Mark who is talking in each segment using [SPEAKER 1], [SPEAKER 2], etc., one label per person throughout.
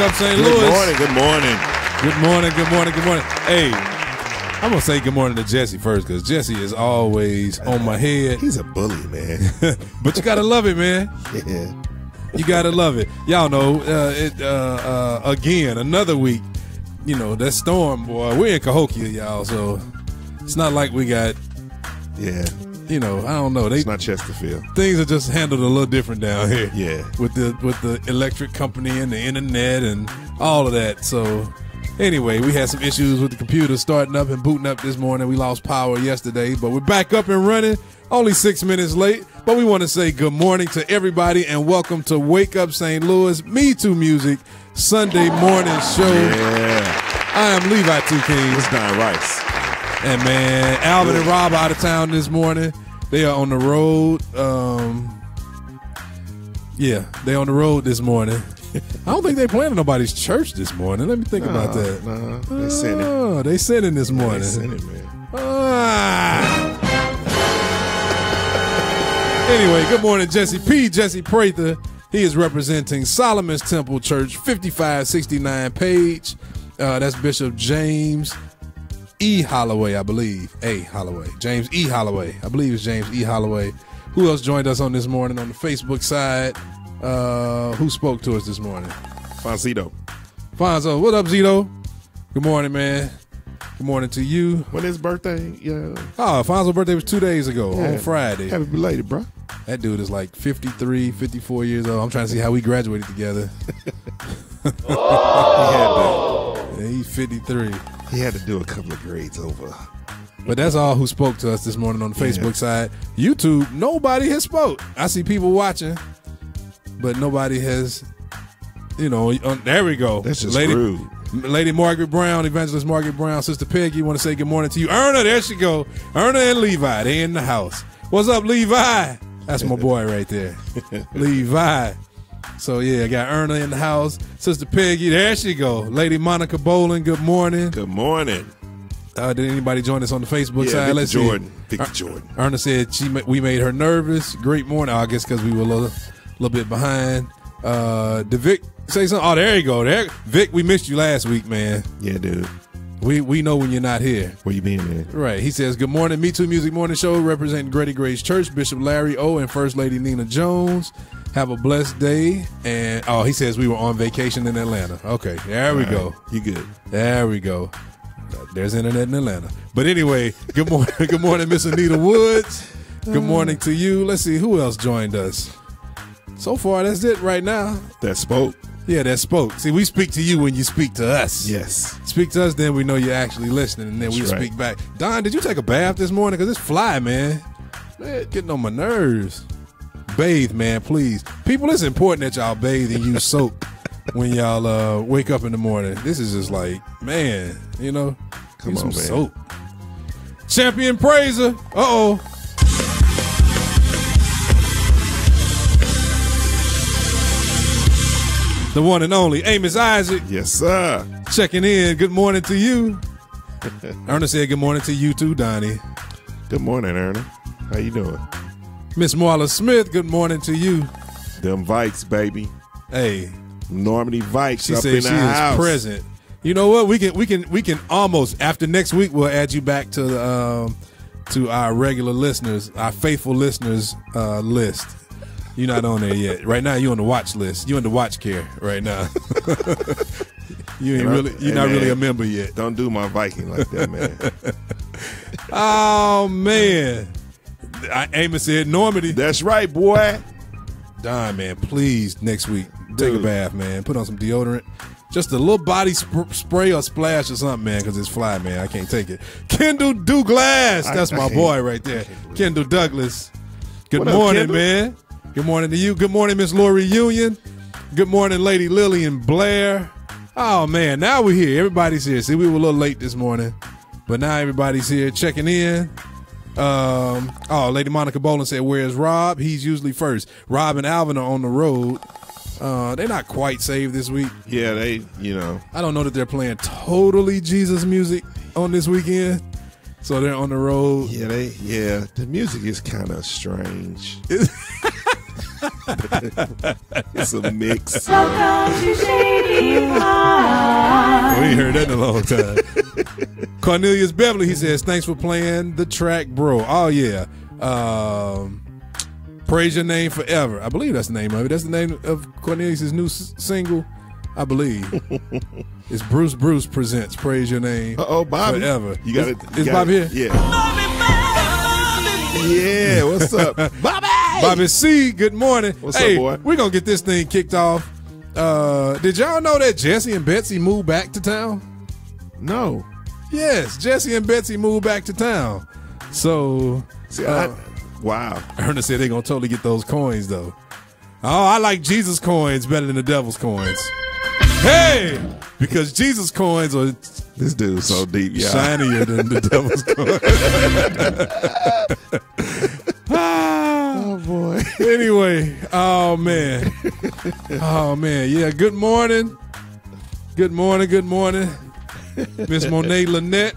[SPEAKER 1] Up St. Louis.
[SPEAKER 2] Good morning, good morning.
[SPEAKER 1] Good morning, good morning, good morning. Hey, I'm going to say good morning to Jesse first because Jesse is always on my head.
[SPEAKER 2] He's a bully, man.
[SPEAKER 1] But you got to love it, man.
[SPEAKER 2] Yeah.
[SPEAKER 1] You got to love it. Y'all know, again, another week, you know, that storm, boy, we're in Cahokia, y'all, so it's not like we got, you know, I don't know.
[SPEAKER 2] It's not Chesterfield.
[SPEAKER 1] Things are just handled a little different down here.
[SPEAKER 2] Yeah.
[SPEAKER 1] With the electric company and the internet and all of that. So anyway, we had some issues with the computer starting up and booting up this morning. We lost power yesterday, but we're back up and running. Only 6 minutes late, but we want to say good morning to everybody and welcome to Wake Up St. Louis MeTooMusic Sunday morning show.
[SPEAKER 2] Yeah.
[SPEAKER 1] I am Levi 2 King.
[SPEAKER 2] It's Don Rice.
[SPEAKER 1] And man, Alvin and Rob are out of town this morning. They are on the road. They're on the road this morning. I don't think they planning nobody's church this morning. Let me think about that.
[SPEAKER 2] No, they sinning.
[SPEAKER 1] Oh, they sinning this morning.
[SPEAKER 2] They sinning, man.
[SPEAKER 1] Anyway, good morning, Jesse P. Jesse Prather. He is representing Solomon's Temple Church, 5569 Page. That's Bishop James E. Holloway, I believe. A. Holloway. James E. Holloway. I believe it's James E. Holloway. Who else joined us on this morning on the Facebook side? Who spoke to us this morning?
[SPEAKER 2] Fonzito.
[SPEAKER 1] Fonzo. What up, Zito? Good morning, man. Good morning to you.
[SPEAKER 2] When his birthday? Yeah.
[SPEAKER 1] Oh, Fonzo's birthday was 2 days ago, on Friday.
[SPEAKER 2] Happy belated, bro.
[SPEAKER 1] That dude is like 53, 54 years old. I'm trying to see how we graduated together. He's 53.
[SPEAKER 2] He had to do a couple of grades over.
[SPEAKER 1] But that's all who spoke to us this morning on the Facebook side. YouTube, nobody has spoke. I see people watching, but nobody has, there we go.
[SPEAKER 2] That's just rude.
[SPEAKER 1] Lady Margaret Brown, Evangelist Margaret Brown, Sister Peggy, want to say good morning to you. Erna, there she go. Erna and Levi, they in the house. What's up, Levi? That's my boy right there. Levi. So, I got Erna in the house. Sister Peggy, there she go. Lady Monica Boland, good morning.
[SPEAKER 2] Good morning.
[SPEAKER 1] Did anybody join us on the Facebook side?
[SPEAKER 2] Let's see. Victor Jordan.
[SPEAKER 1] Erna said we made her nervous. Great morning. I guess because we were a little bit behind. Did Vic say something? Oh, there you go. Vic, we missed you last week, man.
[SPEAKER 2] Yeah, dude.
[SPEAKER 1] We know when you're not here.
[SPEAKER 2] Where you been, man?
[SPEAKER 1] Right. He says, good morning, MeTooMusic Morning Show, representing Grady Grace Church, Bishop Larry O. and First Lady Nina Jones. Have a blessed day. And, he says we were on vacation in Atlanta. Okay, there we go.
[SPEAKER 2] You good.
[SPEAKER 1] There we go. There's internet in Atlanta. But anyway, good morning. Good morning, Miss Anita Woods. Good morning to you. Let's see who else joined us. So far, that's it right now.
[SPEAKER 2] That spoke.
[SPEAKER 1] Yeah, that spoke. See, we speak to you when you speak to us.
[SPEAKER 2] Yes.
[SPEAKER 1] Speak to us, then we know you're actually listening, and then we speak back. Don, did you take a bath this morning? Because it's fly, man. Man, getting on my nerves. Bathe, man, please. People, it's important that y'all bathe and use soap when y'all wake up in the morning. This is just like, man,
[SPEAKER 2] Come on, man.
[SPEAKER 1] Soap. Champion Praiser. Uh-oh. The one and only Amos Isaac.
[SPEAKER 2] Yes, sir.
[SPEAKER 1] Checking in. Good morning to you. Erna said good morning to you too, Donnie.
[SPEAKER 2] Good morning, Erna. How you doing?
[SPEAKER 1] Miss Marla Smith, good morning to you.
[SPEAKER 2] Them Vikes, baby.
[SPEAKER 1] Hey.
[SPEAKER 2] Normandy Vikes
[SPEAKER 1] she
[SPEAKER 2] up
[SPEAKER 1] said
[SPEAKER 2] in the house.
[SPEAKER 1] Is present. You know what? We can almost, after next week, we'll add you back to our regular listeners, our faithful listeners list. You're not on there yet. Right now, you're on the watch list. You're in the watch care right now. You're not really a member yet.
[SPEAKER 2] Don't do my Viking like that, man.
[SPEAKER 1] Oh, man. Amos said Normandy.
[SPEAKER 2] That's right, boy.
[SPEAKER 1] Don, man, please, next week, take a bath, man. Put on some deodorant. Just a little body spray or splash or something, man, because it's fly, man. I can't take it. Kendall Douglas. That's my boy right there. Kendall Douglas. Good morning, man. Good morning to you. Good morning, Miss Lori Union. Good morning, Lady Lillian Blair. Oh, man, now we're here. Everybody's here. See, we were a little late this morning, but now everybody's here checking in. Lady Monica Boland said, where's Rob? He's usually first. Rob and Alvin are on the road. They're not quite saved this week.
[SPEAKER 2] Yeah, I
[SPEAKER 1] don't know that they're playing totally Jesus music on this weekend. So they're on the road.
[SPEAKER 2] Yeah, the music is kind of strange. It's a mix.
[SPEAKER 3] Welcome to Shady Pie.
[SPEAKER 1] We ain't heard that in a long time. Cornelius Beverly, he says, thanks for playing the track, bro. Oh, yeah. Praise Your Name Forever. I believe that's the name of it. That's the name of Cornelius' new single, I believe. It's Bruce presents Praise Your Name
[SPEAKER 2] Bobby.
[SPEAKER 1] Forever.
[SPEAKER 2] You got it.
[SPEAKER 1] Is Bobby here?
[SPEAKER 2] Yeah. Yeah, what's up? Bobby!
[SPEAKER 1] Bobby C, good morning.
[SPEAKER 2] What's
[SPEAKER 1] hey,
[SPEAKER 2] up, boy?
[SPEAKER 1] We're going to get this thing kicked off. Did y'all know that Jesse and Betsy moved back to town?
[SPEAKER 2] No.
[SPEAKER 1] Yes, Jesse and Betsy moved back to town. So,
[SPEAKER 2] See, wow.
[SPEAKER 1] Ernest said they're going to totally get those coins, though. Oh, I like Jesus coins better than the devil's coins. Hey! Because Jesus coins are
[SPEAKER 2] This dude's so deep, yeah.
[SPEAKER 1] shinier than the devil's coins.
[SPEAKER 2] Oh, boy.
[SPEAKER 1] Anyway, oh, man. Oh, man. Yeah, good morning. Good morning, good morning. Miss Monet Lynette.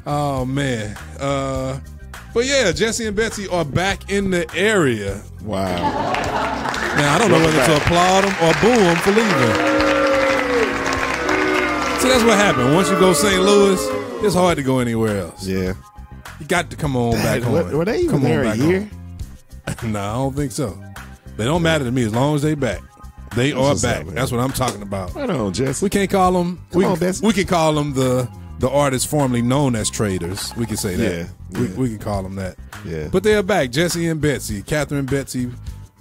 [SPEAKER 1] Oh, man. But yeah, Jesse and Betsy are back in the area.
[SPEAKER 2] Wow.
[SPEAKER 1] Now, I don't know whether to applaud them or boo them for leaving. See, that's what happened. Once you go St. Louis, it's hard to go anywhere else.
[SPEAKER 2] Yeah.
[SPEAKER 1] You got to come on back home.
[SPEAKER 2] Were they even there a year?
[SPEAKER 1] No, I don't think so. They don't matter to me as long as they back. They are
[SPEAKER 2] what's
[SPEAKER 1] back.
[SPEAKER 2] up, man.
[SPEAKER 1] That's what I'm talking about.
[SPEAKER 2] Right on, Jesse.
[SPEAKER 1] We can't call them.
[SPEAKER 2] Come on, Bessie.
[SPEAKER 1] We can call them the artists formerly known as traders. We can say that.
[SPEAKER 2] Yeah.
[SPEAKER 1] We can call them that.
[SPEAKER 2] Yeah.
[SPEAKER 1] But they are back. Jesse and Betsy, Catherine Betsy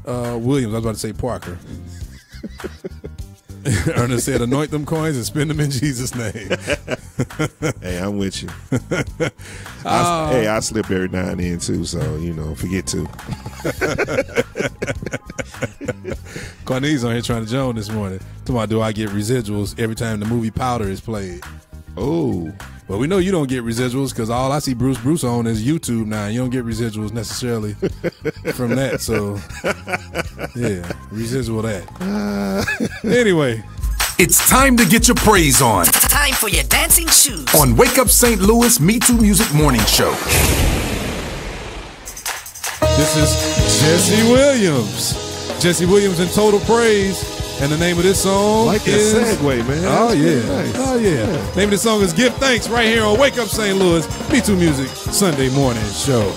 [SPEAKER 1] Williams. I was about to say Parker. Ernest said, "Anoint them coins and spend them in Jesus' name."
[SPEAKER 2] Hey, I'm with you. I slip every now and then too, so forget to.
[SPEAKER 1] Cornelius on here trying to join this morning. Talking about, do I get residuals every time the movie Powder is played?
[SPEAKER 2] Oh,
[SPEAKER 1] Well, we know you don't get residuals because all I see Bruce on is YouTube now. You don't get residuals necessarily from that. So, yeah, residual that. Anyway.
[SPEAKER 4] It's time to get your praise on.
[SPEAKER 5] Time for your dancing shoes.
[SPEAKER 4] On Wake Up St. Louis MeTooMusic Morning Show.
[SPEAKER 1] This is Jesse Williams. Jesse Williams in Total Praise. And the name of this song
[SPEAKER 2] like that
[SPEAKER 1] is...
[SPEAKER 2] segue, man.
[SPEAKER 1] Oh,
[SPEAKER 2] That's
[SPEAKER 1] yeah.
[SPEAKER 2] pretty nice.
[SPEAKER 1] Oh, yeah. Name of this song is Give Thanks right here on Wake Up St. Louis MeTooMusic Sunday Morning Show.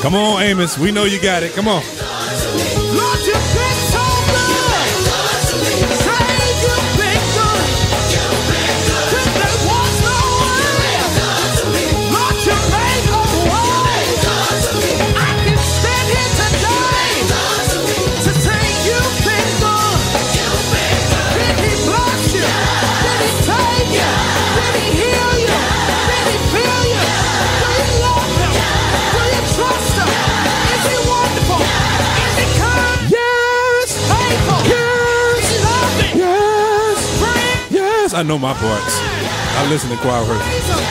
[SPEAKER 1] Come on, Amos. We know you got it. Come on.
[SPEAKER 6] Lord, you've been so good. Say you've been good. When there was no way.
[SPEAKER 1] I know my parts. I listen to choir rehearsal.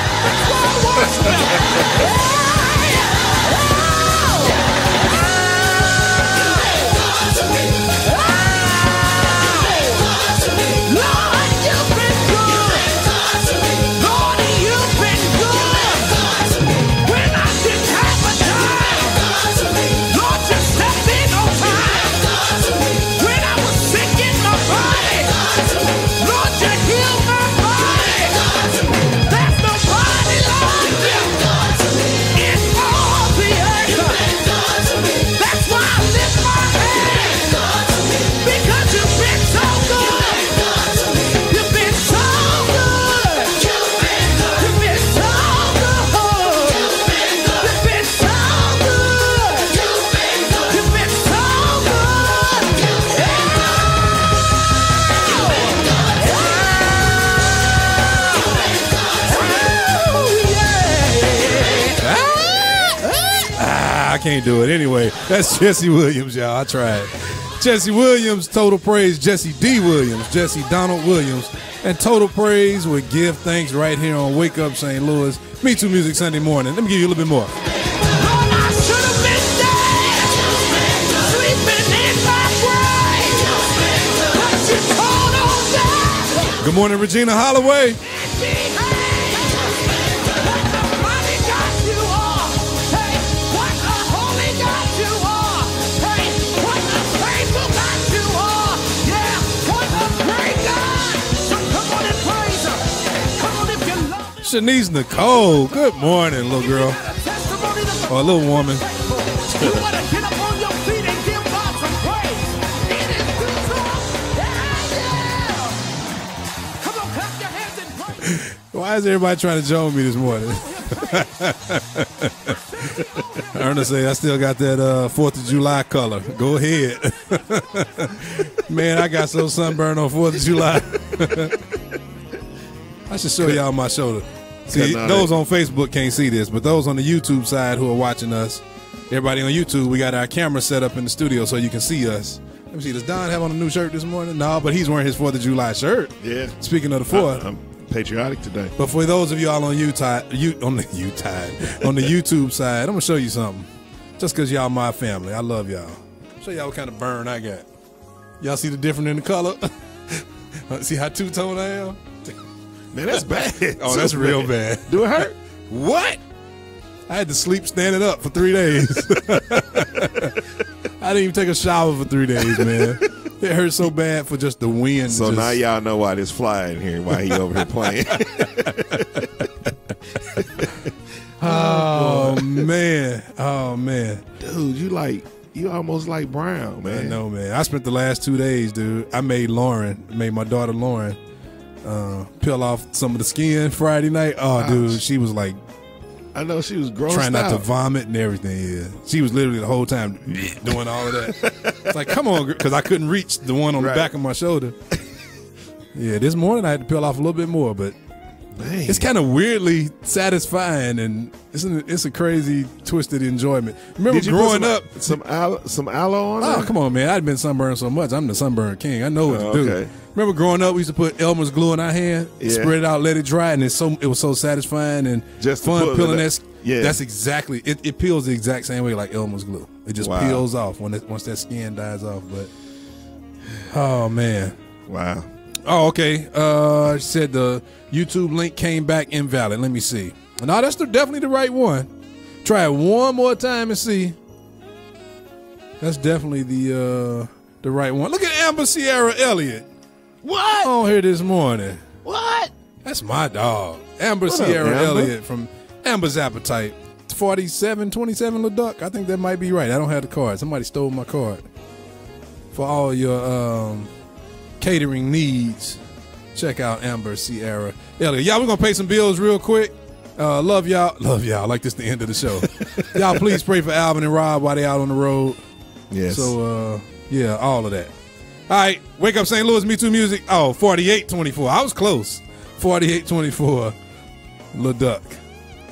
[SPEAKER 1] I can't do it. Anyway, that's Jesse Williams, y'all. I tried. Jesse Williams, Total Praise, Jesse D. Williams, Jesse Donald Williams, and Total Praise with Give Thanks right here on Wake Up St. Louis. MeTooMusic Sunday morning. Let me give you a little bit more. Good morning, Regina Holloway. Shanice Nicole, good morning, little girl. Or a little woman. Why is everybody trying to join me this morning? Ernest say, I still got that 4th of July color. Go ahead. Man, I got so sunburned on 4th of July. I should show y'all my shoulder. See, those on Facebook can't see this, but those on the YouTube side who are watching us, everybody on YouTube, we got our camera set up in the studio so you can see us. Let me see, does Don have on a new shirt this morning? No, but he's wearing his 4th of July shirt.
[SPEAKER 2] Yeah.
[SPEAKER 1] Speaking of the 4th.
[SPEAKER 2] I'm patriotic today.
[SPEAKER 1] But for those of y'all on on the YouTube side, I'm going to show you something. Just because y'all my family. I love y'all. Show y'all what kind of burn I got. Y'all see the difference in the color? See how two-tone I am?
[SPEAKER 2] Man, that's bad.
[SPEAKER 1] Oh, that's real bad.
[SPEAKER 2] Do it hurt?
[SPEAKER 1] What? I had to sleep standing up for 3 days. I didn't even take a shower for 3 days, man. It hurt so bad for just the wind.
[SPEAKER 2] So now y'all know why this fly in here, why he over here playing.
[SPEAKER 1] Oh, man. Oh, man.
[SPEAKER 2] Dude, you almost like Brown, man.
[SPEAKER 1] I know, man. I spent the last 2 days, dude. I made my daughter Lauren, peel off some of the skin Friday night. Oh, dude, she was like,
[SPEAKER 2] I know she was grossed
[SPEAKER 1] trying not
[SPEAKER 2] out
[SPEAKER 1] to vomit and everything. Yeah, she was literally the whole time doing all of that. It's like, come on, because I couldn't reach the one on the back of my shoulder. Yeah, this morning I had to peel off a little bit more, but
[SPEAKER 2] Man.
[SPEAKER 1] It's kind of weirdly satisfying, and it's a crazy twisted enjoyment. Remember growing up,
[SPEAKER 2] some aloe on
[SPEAKER 1] oh
[SPEAKER 2] there?
[SPEAKER 1] come on, man! I'd been sunburned so much. I'm the sunburn king. I know what to do.
[SPEAKER 2] Okay.
[SPEAKER 1] Remember growing up, we used to put Elmer's glue in our hand,
[SPEAKER 2] Yeah.
[SPEAKER 1] spread it out, let it dry, and it was so satisfying and
[SPEAKER 2] Just to
[SPEAKER 1] fun
[SPEAKER 2] put it
[SPEAKER 1] peeling
[SPEAKER 2] up.
[SPEAKER 1] that.
[SPEAKER 2] Yeah.
[SPEAKER 1] That's exactly it. Peels the exact same way like Elmer's glue. It just
[SPEAKER 2] Wow.
[SPEAKER 1] peels off once that skin dies off. But oh man.
[SPEAKER 2] Wow.
[SPEAKER 1] Oh, okay. She said the YouTube link came back invalid. Let me see. No, that's definitely the right one. Try it one more time and see. That's definitely the right one. Look at Amber Sierra Elliott.
[SPEAKER 2] What?
[SPEAKER 1] On here this morning.
[SPEAKER 2] What?
[SPEAKER 1] That's my dog. Amber
[SPEAKER 2] What up,
[SPEAKER 1] Sierra
[SPEAKER 2] Amber?
[SPEAKER 1] Elliott from Amber's Appetite. 4727 little duck. I think that might be right. I don't have the card. Somebody stole my card. For all your catering needs, check out Amber Sierra Elliott. Y'all, we're going to pay some bills real quick. Love y'all. Love y'all. Like this the end of the show. Y'all, please pray for Alvin and Rob while they out on the road.
[SPEAKER 2] Yes.
[SPEAKER 1] So, yeah, all of that. All right, Wake Up St. Louis, MeTooMusic. Oh, 48-24. I was close. 48-24. Lil Duck.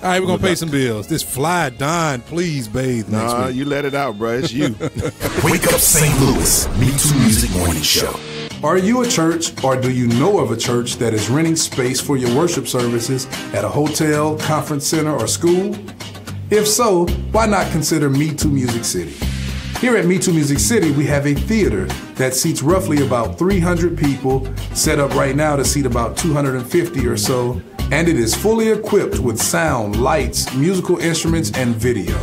[SPEAKER 1] All right, we're going to pay some bills. This fly Don, please bathe next week.
[SPEAKER 2] You let it out, bro. It's you.
[SPEAKER 4] Wake Up St. Louis, MeTooMusic Morning Show.
[SPEAKER 7] Are you a church, or do you know of a church that is renting space for your worship services at a hotel, conference center, or school? If so, why not consider MeTooMusic City? Here at MeTooMusic City, we have a theater that seats roughly about 300 people, set up right now to seat about 250 or so, and it is fully equipped with sound, lights, musical instruments, and video.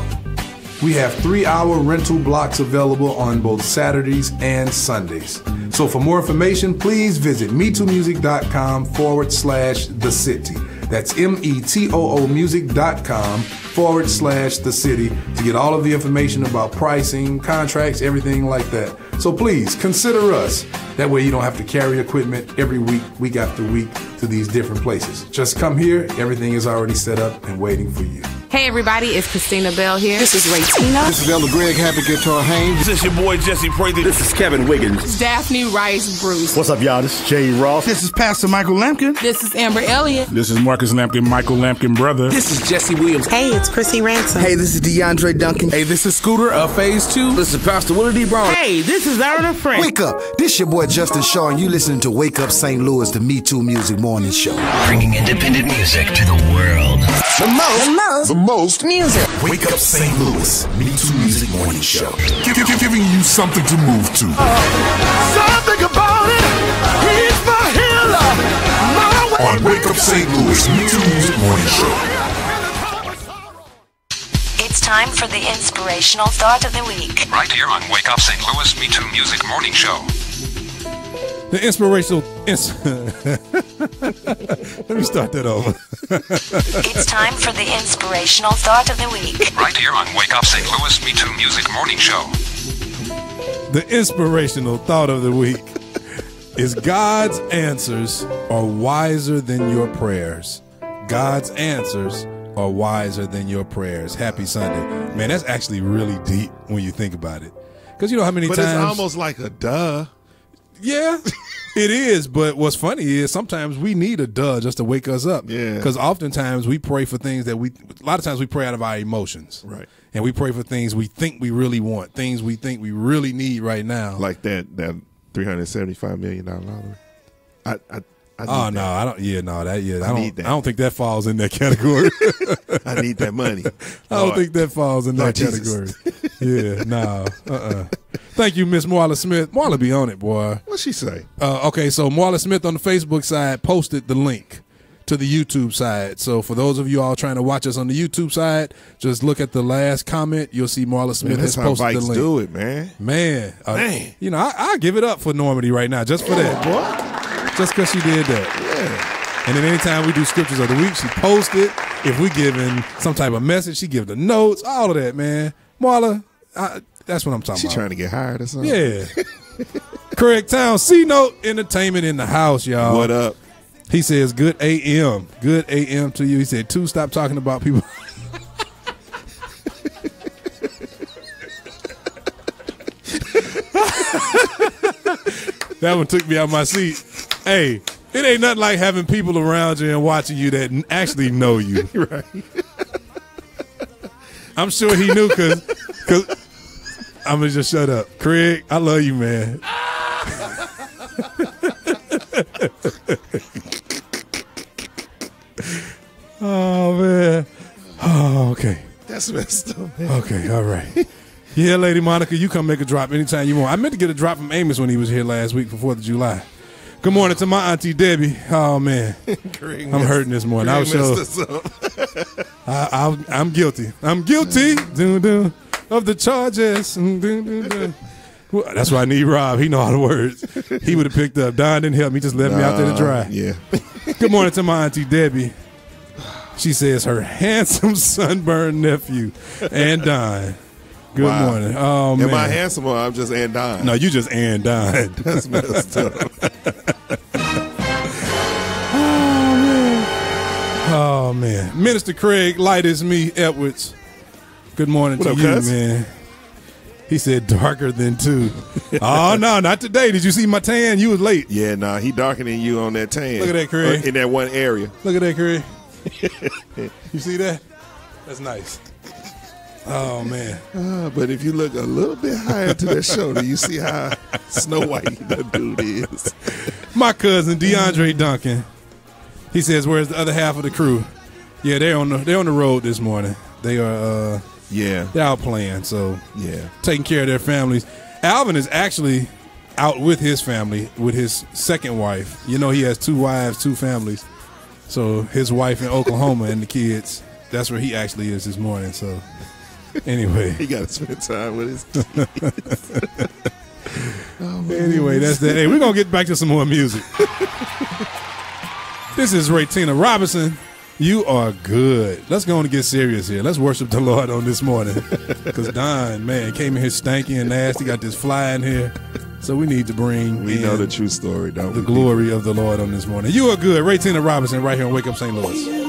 [SPEAKER 7] We have 3-hour rental blocks available on both Saturdays and Sundays. So for more information, please visit MeTooMusic.com/the city. That's METOOmusic.com/the city to get all of the information about pricing, contracts, everything like that. So please consider us. That way you don't have to carry equipment every week after week to these different places. Just come here. Everything is already set up and waiting for you.
[SPEAKER 8] Hey everybody, it's Christina Bell here.
[SPEAKER 9] This is Ray Tina.
[SPEAKER 10] This is Elder Greg Happy Guitar Haynes.
[SPEAKER 11] This is your boy Jesse Prather.
[SPEAKER 12] This is Kevin Wiggins.
[SPEAKER 8] It's Daphne Rice Bruce.
[SPEAKER 12] What's up, y'all? This is Jay Ross.
[SPEAKER 13] This is Pastor Michael Lampkin.
[SPEAKER 8] This is Amber Elliott.
[SPEAKER 14] This is Marcus Lampkin, Michael Lampkin brother.
[SPEAKER 15] This is Jesse Williams.
[SPEAKER 16] Hey, it's Chrissy Ransom.
[SPEAKER 17] Hey, this is DeAndre Duncan.
[SPEAKER 18] Hey, this is Scooter of Phase 2.
[SPEAKER 19] This is Pastor Willie D. Brown.
[SPEAKER 20] Hey, this is Aaron Frank.
[SPEAKER 21] Wake up. This your boy Justin Shaw, and you listening to Wake Up St. Louis, the MeTooMusic Morning Show.
[SPEAKER 22] Bringing independent music to the world.
[SPEAKER 21] The most music.
[SPEAKER 4] Wake Up St. Louis, MeTooMusic Morning Show. Giving you something to move to.
[SPEAKER 6] Something about it. He's my healer.
[SPEAKER 4] On Wake Up St. Louis, MeTooMusic Morning Show.
[SPEAKER 23] It's time for the inspirational thought of the week.
[SPEAKER 24] Right here on Wake Up St. Louis MeTooMusic Morning Show.
[SPEAKER 1] The inspirational. Let me start that over.
[SPEAKER 23] It's time for the inspirational thought of the week.
[SPEAKER 24] Right here on Wake Up St. Louis MeTooMusic Morning Show.
[SPEAKER 1] The inspirational thought of the week is God's answers are wiser than your prayers. God's answers are wiser than your prayers. Happy Sunday. Man, that's actually really deep when you think about it. Because you know how many times.
[SPEAKER 2] But it's almost like a duh.
[SPEAKER 1] Yeah, it is. But what's funny is sometimes we need a duh just to wake us up.
[SPEAKER 2] Yeah.
[SPEAKER 1] Because oftentimes we pray for things that a lot of times we pray out of our emotions.
[SPEAKER 2] Right.
[SPEAKER 1] And we pray for things we think we really want, things we think we really need right now.
[SPEAKER 2] Like that $375 million lottery. I
[SPEAKER 1] need that. I don't. Yeah, no, that. Yeah, I
[SPEAKER 2] need that.
[SPEAKER 1] I don't think that falls in that category.
[SPEAKER 2] I need that money.
[SPEAKER 1] I don't think that falls in that category. Yeah, no. Thank you, Miss Marla Smith. Marla be on it, boy.
[SPEAKER 2] What'd she say?
[SPEAKER 1] Okay, so Marla Smith on the Facebook side posted the link to the YouTube side. So for those of you all trying to watch us on the YouTube side, just look at the last comment. You'll see Marla Smith has posted the link.
[SPEAKER 2] Do it, man.
[SPEAKER 1] Man. You know, I give it up for Normandy right now just for that.
[SPEAKER 2] Boy.
[SPEAKER 1] Just because she did that.
[SPEAKER 2] Yeah.
[SPEAKER 1] And then anytime we do scriptures of the week, she posts it. If we giving some type of message, she give the notes, all of that, man. Marla, that's what I'm talking about.
[SPEAKER 2] She trying to get hired or something?
[SPEAKER 1] Yeah. Craig Town, C-Note Entertainment in the house, y'all.
[SPEAKER 2] What up?
[SPEAKER 1] He says, good AM. Good AM to you. He said, stop talking about people. That one took me out my seat. Hey, it ain't nothing like having people around you and watching you that actually know you.
[SPEAKER 2] Right.
[SPEAKER 1] I'm sure he knew because I'm going to just shut up. Craig, I love you, man. Oh, man. Oh, okay.
[SPEAKER 2] That's messed up, man.
[SPEAKER 1] Okay, all right. Yeah, Lady Monica, you come make a drop anytime you want. I meant to get a drop from Amos when he was here last week for 4th of July. Good morning to my auntie Debbie. Oh, man. I'm hurting this morning. I'm guilty. I'm guilty of the charges. That's why I need Rob. He know all the words. He would have picked up. Don didn't help me. Just left me out there to dry.
[SPEAKER 2] Yeah.
[SPEAKER 1] Good morning to my auntie Debbie. She says her handsome sunburned nephew and Don. Good morning. Oh, man.
[SPEAKER 2] Am I handsome or I'm just Andine?
[SPEAKER 1] No, you just Andine.
[SPEAKER 2] That's messed up.
[SPEAKER 1] Oh, man. Minister Craig, light as me, Edwards. Good morning to you, man. He said darker than 2. Oh, no, not today. Did you see my tan? You was late.
[SPEAKER 2] Yeah, nah, he darker than you on that tan.
[SPEAKER 1] Look at that, Craig.
[SPEAKER 2] In that one area.
[SPEAKER 1] Look at that, Craig. You see that? That's nice. Oh man!
[SPEAKER 2] But if you look a little bit higher to that shoulder, you see how Snow White the dude is.
[SPEAKER 1] My cousin DeAndre Duncan. He says, "Where's the other half of the crew?" Yeah, they're on the road this morning. They are they're out playing, so taking care of their families. Alvin is actually out with his family, with his second wife. You know, he has 2 wives, 2 families. So his wife in Oklahoma and the kids. That's where he actually is this morning. So. Anyway,
[SPEAKER 2] he got to spend time with his kids.
[SPEAKER 1] Anyway, that's that. Hey, we're gonna get back to some more music. This is Tina Robinson. You are good. Let's go on and get serious here. Let's worship the Lord on this morning. Because Don, man, came in here stanky and nasty. Got this fly in here. So we need to bring
[SPEAKER 2] We know the true story, don't we?
[SPEAKER 1] The glory of the Lord on this morning. You are good. Tina Robinson right here on Wake Up St. Louis.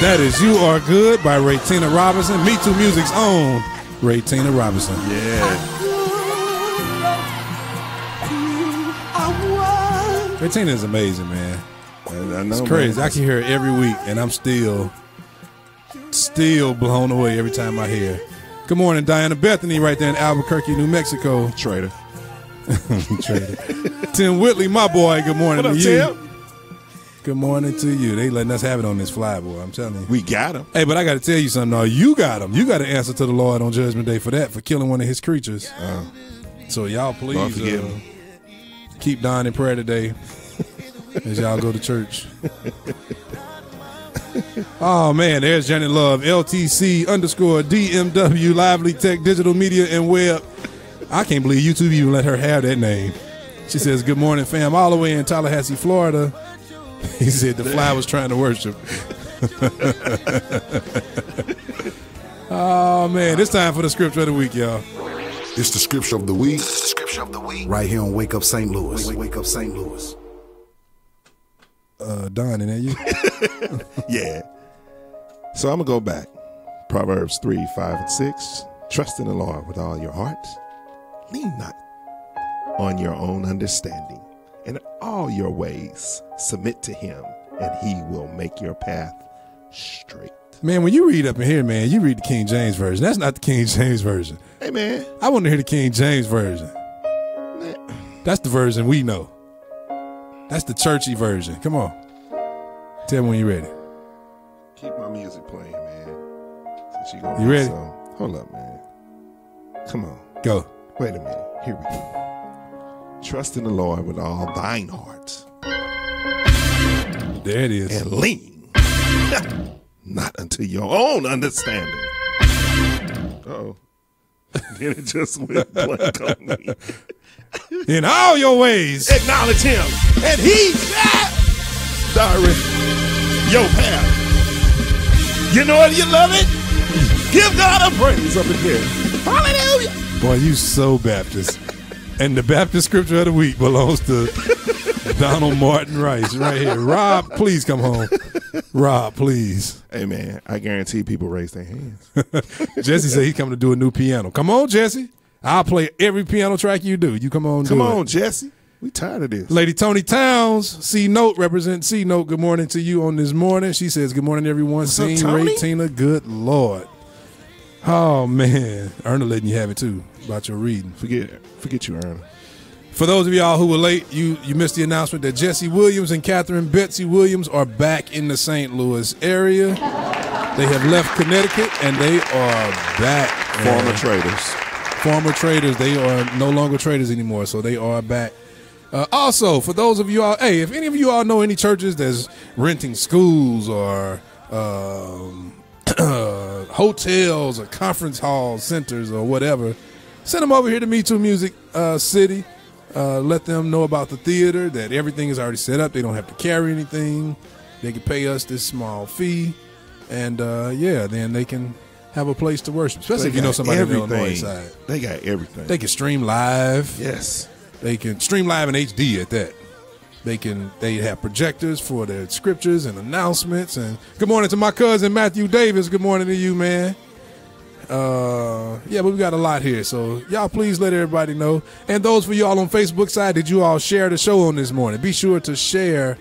[SPEAKER 1] that is You Are Good by Raytina Robinson. MeTooMusic's own Raytina Robinson.
[SPEAKER 2] Yeah.
[SPEAKER 1] Raytina is amazing, man.
[SPEAKER 2] I know,
[SPEAKER 1] it's crazy.
[SPEAKER 2] man.
[SPEAKER 1] I can hear her every week, and I'm still blown away every time I hear her. Good morning, Diana Bethany, right there in Albuquerque, New Mexico.
[SPEAKER 2] Trader.
[SPEAKER 1] Trader. Tim Whitley, my boy. Good morning
[SPEAKER 2] What up,
[SPEAKER 1] to you.
[SPEAKER 2] Tim?
[SPEAKER 1] Good morning to you. They letting us have it on this fly, boy. I'm telling you.
[SPEAKER 2] We got him.
[SPEAKER 1] Hey, but I got to tell you something. No, you got him. You got to answer to the Lord on Judgment Day for that, for killing one of his creatures. So y'all please keep Don in prayer today as y'all go to church. Oh, man, there's Janet Love, LTC_DMW, Lively Tech, Digital Media, and Web. I can't believe YouTube even let her have that name. She says, good morning, fam, all the way in Tallahassee, Florida. He said the fly was trying to worship. Oh, man, it's time for the scripture of the week, y'all.
[SPEAKER 4] It's the scripture of the week.
[SPEAKER 21] Right here on Wake Up St. Louis. Wake Up St. Louis.
[SPEAKER 1] Don, and that you?
[SPEAKER 2] Yeah. So I'm going to go back. Proverbs 3, 5, and 6. Trust in the Lord with all your heart. Lean not on your own understanding. In all your ways, submit to him, and he will make your path straight.
[SPEAKER 1] Man, when you read up in here, man, you read the King James Version. That's not the King James Version.
[SPEAKER 2] Hey, man.
[SPEAKER 1] I want to hear the King James Version. That's the version we know. That's the churchy version. Come on. Tell me when you're ready.
[SPEAKER 2] Keep my music playing, man.
[SPEAKER 1] You ready?
[SPEAKER 2] Hold up, man. Come on.
[SPEAKER 1] Go.
[SPEAKER 2] Wait a minute. Here we go. Trust in the Lord with all thine heart.
[SPEAKER 1] There it is.
[SPEAKER 2] And lean not unto your own understanding. Uh-oh. Then it just went blank on me.
[SPEAKER 1] In all your ways,
[SPEAKER 2] acknowledge him, and he direct your path. You know it, you love it? Give God a praise up in here. Hallelujah.
[SPEAKER 1] Boy, you so Baptist. And the Baptist scripture of the week belongs to Donald Martin Rice right here. Rob, please come home. Rob, please.
[SPEAKER 2] Hey, man, I guarantee people raise their hands.
[SPEAKER 1] Jesse said he's coming to do a new piano. Come on, Jesse. I'll play every piano track you do. You come on,
[SPEAKER 2] Come on, Jesse. We tired of this.
[SPEAKER 1] Lady Tony Towns, C-Note, represent C-Note. Good morning to you on this morning. She says, good morning, everyone.
[SPEAKER 2] What's up, Tony?
[SPEAKER 1] Raytina, good Lord. Oh, man. Erna letting you have it, too, about your reading.
[SPEAKER 2] Forget you, Erna.
[SPEAKER 1] For those of y'all who were late, you missed the announcement that Jesse Williams and Catherine Betsy Williams are back in the St. Louis area. They have left Connecticut, and they are back.
[SPEAKER 2] Former traders.
[SPEAKER 1] Former traders. They are no longer traders anymore, so they are back. Also, for those of you all, hey, if any of you all know any churches that's renting schools or hotels or conference halls, centers or whatever, send them over here to MeTooMusic City. Let them know about the theater, that everything is already set up. They don't have to carry anything. They can pay us this small fee. And, then they can have a place to worship, especially if you know somebody on the Illinois side.
[SPEAKER 2] They got everything.
[SPEAKER 1] They can stream live.
[SPEAKER 2] Yes.
[SPEAKER 1] They can stream live in HD at that. They have projectors for their scriptures and announcements. And good morning to my cousin Matthew Davis. Good morning to you, man. But we got a lot here, so y'all please let everybody know. And those for y'all on Facebook side, did you all share the show on this morning? Be sure to share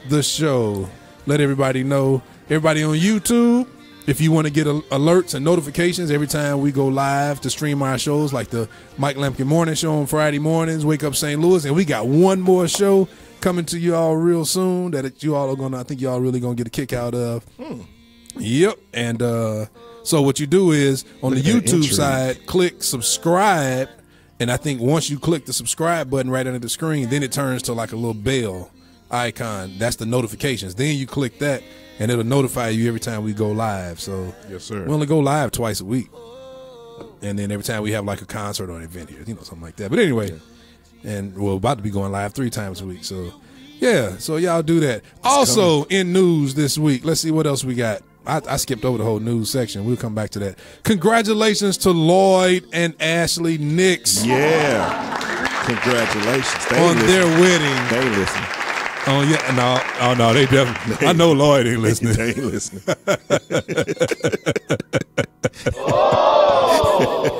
[SPEAKER 1] the show. Let everybody know. Everybody on YouTube, if you want to get alerts and notifications every time we go live to stream our shows, like the Mike Lampkin Morning Show on Friday mornings, Wake Up St. Louis, and we got one more show coming to you all real soon that you all are gonna, I think y'all really gonna get a kick out of. Yep. And so what you do is on the YouTube side, click subscribe, and I think once you click the subscribe button right under the screen, then it turns to like a little bell icon. That's the notifications. Then you click that, and it'll notify you every time we go live. So
[SPEAKER 2] yes, sir.
[SPEAKER 1] We only go live twice a week, and then every time we have like a concert or an event here, something like that. But anyway, and we're about to be going live 3 times a week. So yeah, so y'all do that. Also in news this week, let's see what else we got. I skipped over the whole news section. We'll come back to that. Congratulations to Lloyd and Ashley Nix.
[SPEAKER 2] Yeah. Congratulations.
[SPEAKER 1] On their wedding.
[SPEAKER 2] They listen.
[SPEAKER 1] Oh yeah, no, they definitely. I know Lloyd ain't listening.
[SPEAKER 2] They ain't listening.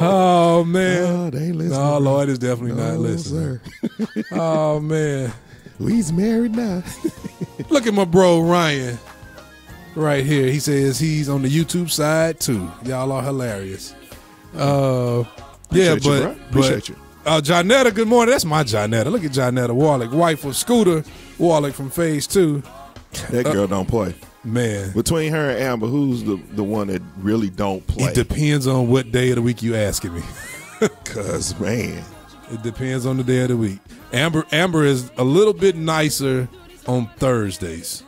[SPEAKER 1] Oh man,
[SPEAKER 2] Oh, they ain't listening.
[SPEAKER 1] no, Lloyd is definitely
[SPEAKER 2] No,
[SPEAKER 1] not listening.
[SPEAKER 2] sir.
[SPEAKER 1] Oh man,
[SPEAKER 2] We's married now.
[SPEAKER 1] look at my bro Ryan right here. He says he's on the YouTube side too. Y'all are hilarious.
[SPEAKER 2] Appreciate you, bro. Appreciate you.
[SPEAKER 1] Jonetta, good morning. That's my Jonetta. Look at Jonetta Warlick, wife of Scooter Warlick from Phase 2.
[SPEAKER 2] That girl don't play.
[SPEAKER 1] Man.
[SPEAKER 2] Between her and Amber, who's the one that really don't play?
[SPEAKER 1] It depends on what day of the week you asking me.
[SPEAKER 2] Because, man.
[SPEAKER 1] It depends on the day of the week. Amber is a little bit nicer on Thursdays.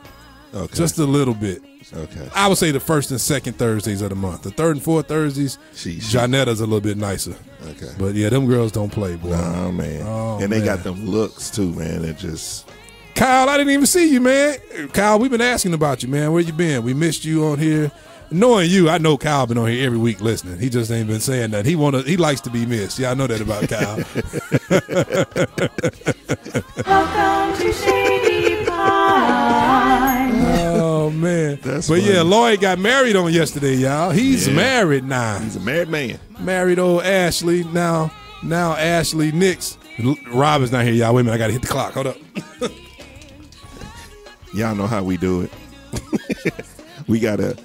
[SPEAKER 2] Okay.
[SPEAKER 1] Just a little bit.
[SPEAKER 2] Okay.
[SPEAKER 1] I would say the first and second Thursdays of the month. The third and fourth Thursdays, Jonetta's a little bit nicer.
[SPEAKER 2] Okay.
[SPEAKER 1] But yeah, them girls don't play, boy.
[SPEAKER 2] Oh, man.
[SPEAKER 1] Oh,
[SPEAKER 2] and they
[SPEAKER 1] man.
[SPEAKER 2] got them looks, too, man. It just...
[SPEAKER 1] Kyle, I didn't even see you, man. Kyle, we've been asking about you, man. Where you been? We missed you on here. Knowing you, I know Kyle been on here every week listening. He just ain't been saying that. He likes to be missed. Yeah, I know that about Kyle.
[SPEAKER 3] Welcome to Shady Pines.
[SPEAKER 1] Oh man.
[SPEAKER 2] That's
[SPEAKER 1] but
[SPEAKER 2] funny.
[SPEAKER 1] yeah, Lloyd got married on yesterday, y'all. He's married now.
[SPEAKER 2] He's a married man.
[SPEAKER 1] Married old Ashley. Now Ashley Nix. Rob is not here, y'all. Wait a minute, I gotta hit the clock. Hold up.
[SPEAKER 2] Y'all know how we do it. we gotta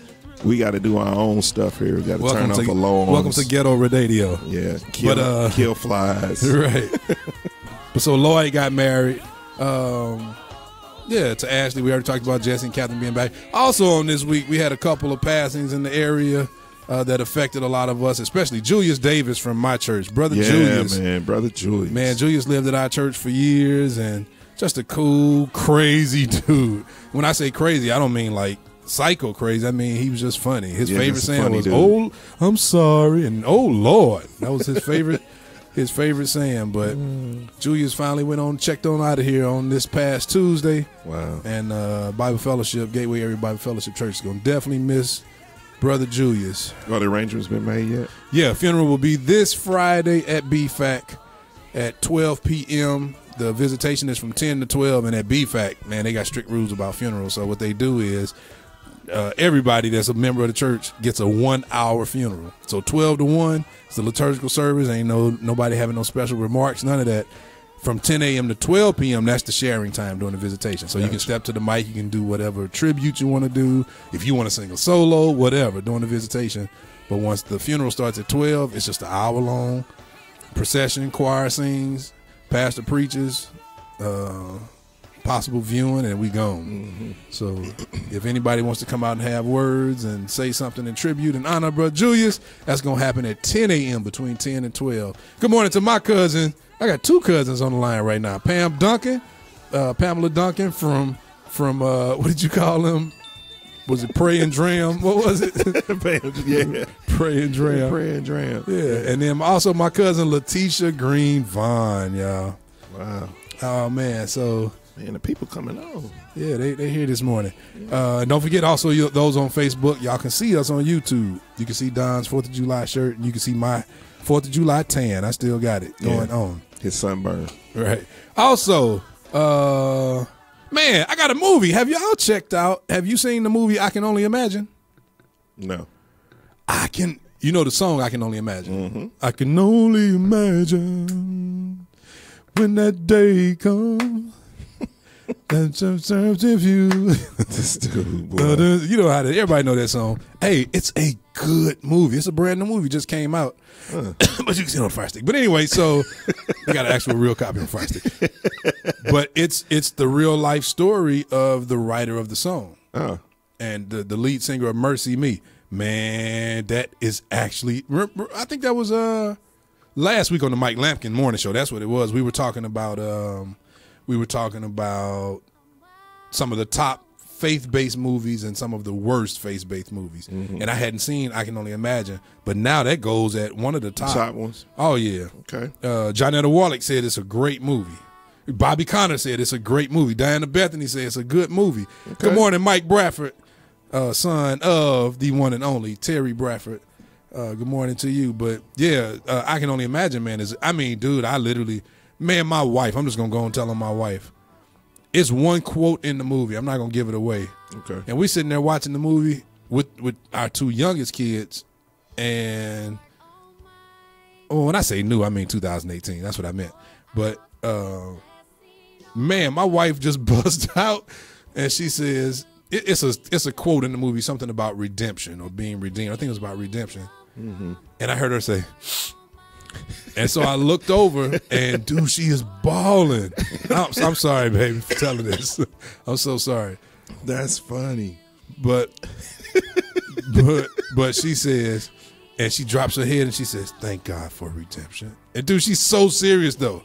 [SPEAKER 2] do our own stuff here. We gotta turn off alarms.
[SPEAKER 1] Welcome to Ghetto Radio.
[SPEAKER 2] Yeah, kill flies.
[SPEAKER 1] Right. But so Lloyd got married. Yeah, to Ashley. We already talked about Jesse and Catherine being back. Also on this week, we had a couple of passings in the area that affected a lot of us, especially Julius Davis from my church. Brother Julius.
[SPEAKER 2] Yeah, man. Brother Julius.
[SPEAKER 1] Man, Julius lived at our church for years and just a cool, crazy dude. When I say crazy, I don't mean like psycho crazy. I mean, he was just funny. His favorite saying was, "Oh, I'm sorry," and "Oh, Lord." That was his favorite his favorite saying. But Julius finally went on, checked on out of here on this past Tuesday.
[SPEAKER 2] Wow.
[SPEAKER 1] And Bible Fellowship, Gateway Area Bible Fellowship Church is going to definitely miss Brother Julius.
[SPEAKER 2] Oh, the arrangements been made yet?
[SPEAKER 1] Yeah, funeral will be this Friday at BFAC at 12 p.m. The visitation is from 10 to 12, and at BFAC, man, they got strict rules about funerals. So what they do is everybody that's a member of the church gets a 1 hour funeral. So 12 to 1, it's a liturgical service. Ain't nobody having no special remarks, none of that. From 10 a.m. to 12 p.m., that's the sharing time during the visitation. So you can step to the mic, you can do whatever tribute you want to do. If you want to sing a solo, whatever, during the visitation. But once the funeral starts at 12, it's just an hour-long procession, choir sings, pastor preaches, possible viewing, and we gone. Mm-hmm. So if anybody wants to come out and have words and say something in tribute and honor Brother Julius, that's going to happen at 10 a.m. between 10 and 12. Good morning to my cousin. I got two cousins on the line right now. Pamela Duncan from what did you call them? Was it Pray and Dram? What was it?
[SPEAKER 2] Yeah.
[SPEAKER 1] Pray and Dram.
[SPEAKER 2] Pray and Dram.
[SPEAKER 1] Yeah. And then also my cousin Letitia Green Vaughn, y'all.
[SPEAKER 2] Wow.
[SPEAKER 1] Oh man, so
[SPEAKER 2] man, the people coming on.
[SPEAKER 1] Yeah, they here this morning. Don't forget also those on Facebook, y'all can see us on YouTube. You can see Don's 4th of July shirt, and you can see my 4th of July tan. I still got it going on.
[SPEAKER 2] His sunburn.
[SPEAKER 1] Right. Also, man, I got a movie. Have y'all checked out? Have you seen the movie I Can Only Imagine?
[SPEAKER 2] No.
[SPEAKER 1] You know the song I Can Only Imagine.
[SPEAKER 2] Mm-hmm.
[SPEAKER 1] I can only imagine when that day comes. That's if you.
[SPEAKER 2] This dude, boy.
[SPEAKER 1] You know how everybody know that song. Hey, it's a good movie. It's a brand new movie. Just came out. But you can see it on Fire Stick. But anyway, so we got an actual real copy on Fire Stick. But it's the real life story of the writer of the song. And the lead singer of Mercy Me. Man, that is actually, I think that was last week on the Mike Lampkin Morning Show. That's what it was. We were talking about some of the top faith-based movies and some of the worst faith-based movies. Mm-hmm. And I hadn't seen I Can Only Imagine, but now that goes at one of the top
[SPEAKER 2] ones.
[SPEAKER 1] Oh yeah.
[SPEAKER 2] Okay.
[SPEAKER 1] Jonetta Warlick said it's a great movie. Bobby Connor said it's a great movie. Diana Bethany said it's a good movie. Okay. Good morning, Mike Bradford, son of the one and only Terry Bradford. Good morning to you. But yeah, I Can Only Imagine, man, dude, my wife, I'm just gonna go and tell on my wife. it's one quote in the movie. I'm not gonna give it away.
[SPEAKER 2] Okay.
[SPEAKER 1] And we sitting there watching the movie with our 2 youngest kids, and when I say new, I mean 2018. That's what I meant. But man, my wife just buzzed out, and she says it's a quote in the movie, something about redemption or being redeemed. I think it was about redemption. Mm-hmm. And I heard her say, and so I looked over, and dude, she is bawling. I'm sorry, baby, for telling this. I'm so sorry.
[SPEAKER 2] That's funny.
[SPEAKER 1] But she says, and she drops her head and she says, "Thank God for redemption." And dude, she's so serious though.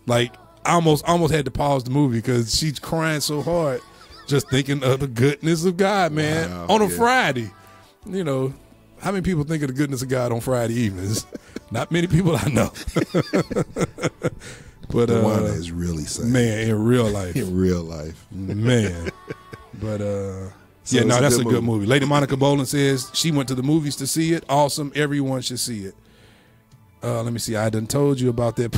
[SPEAKER 1] Like I almost had to pause the movie because she's crying so hard, just thinking of the goodness of God, man. Wow, on a Friday. You know, how many people think of the goodness of God on Friday evenings? Not many people I know. But
[SPEAKER 2] the one that is really sad.
[SPEAKER 1] Man, in real life.
[SPEAKER 2] In real life.
[SPEAKER 1] Man. But
[SPEAKER 2] so
[SPEAKER 1] yeah, no, that's a good movie. Lady Monica Boland says she went to the movies to see it. Awesome. Everyone should see it. Let me see. I done told you about that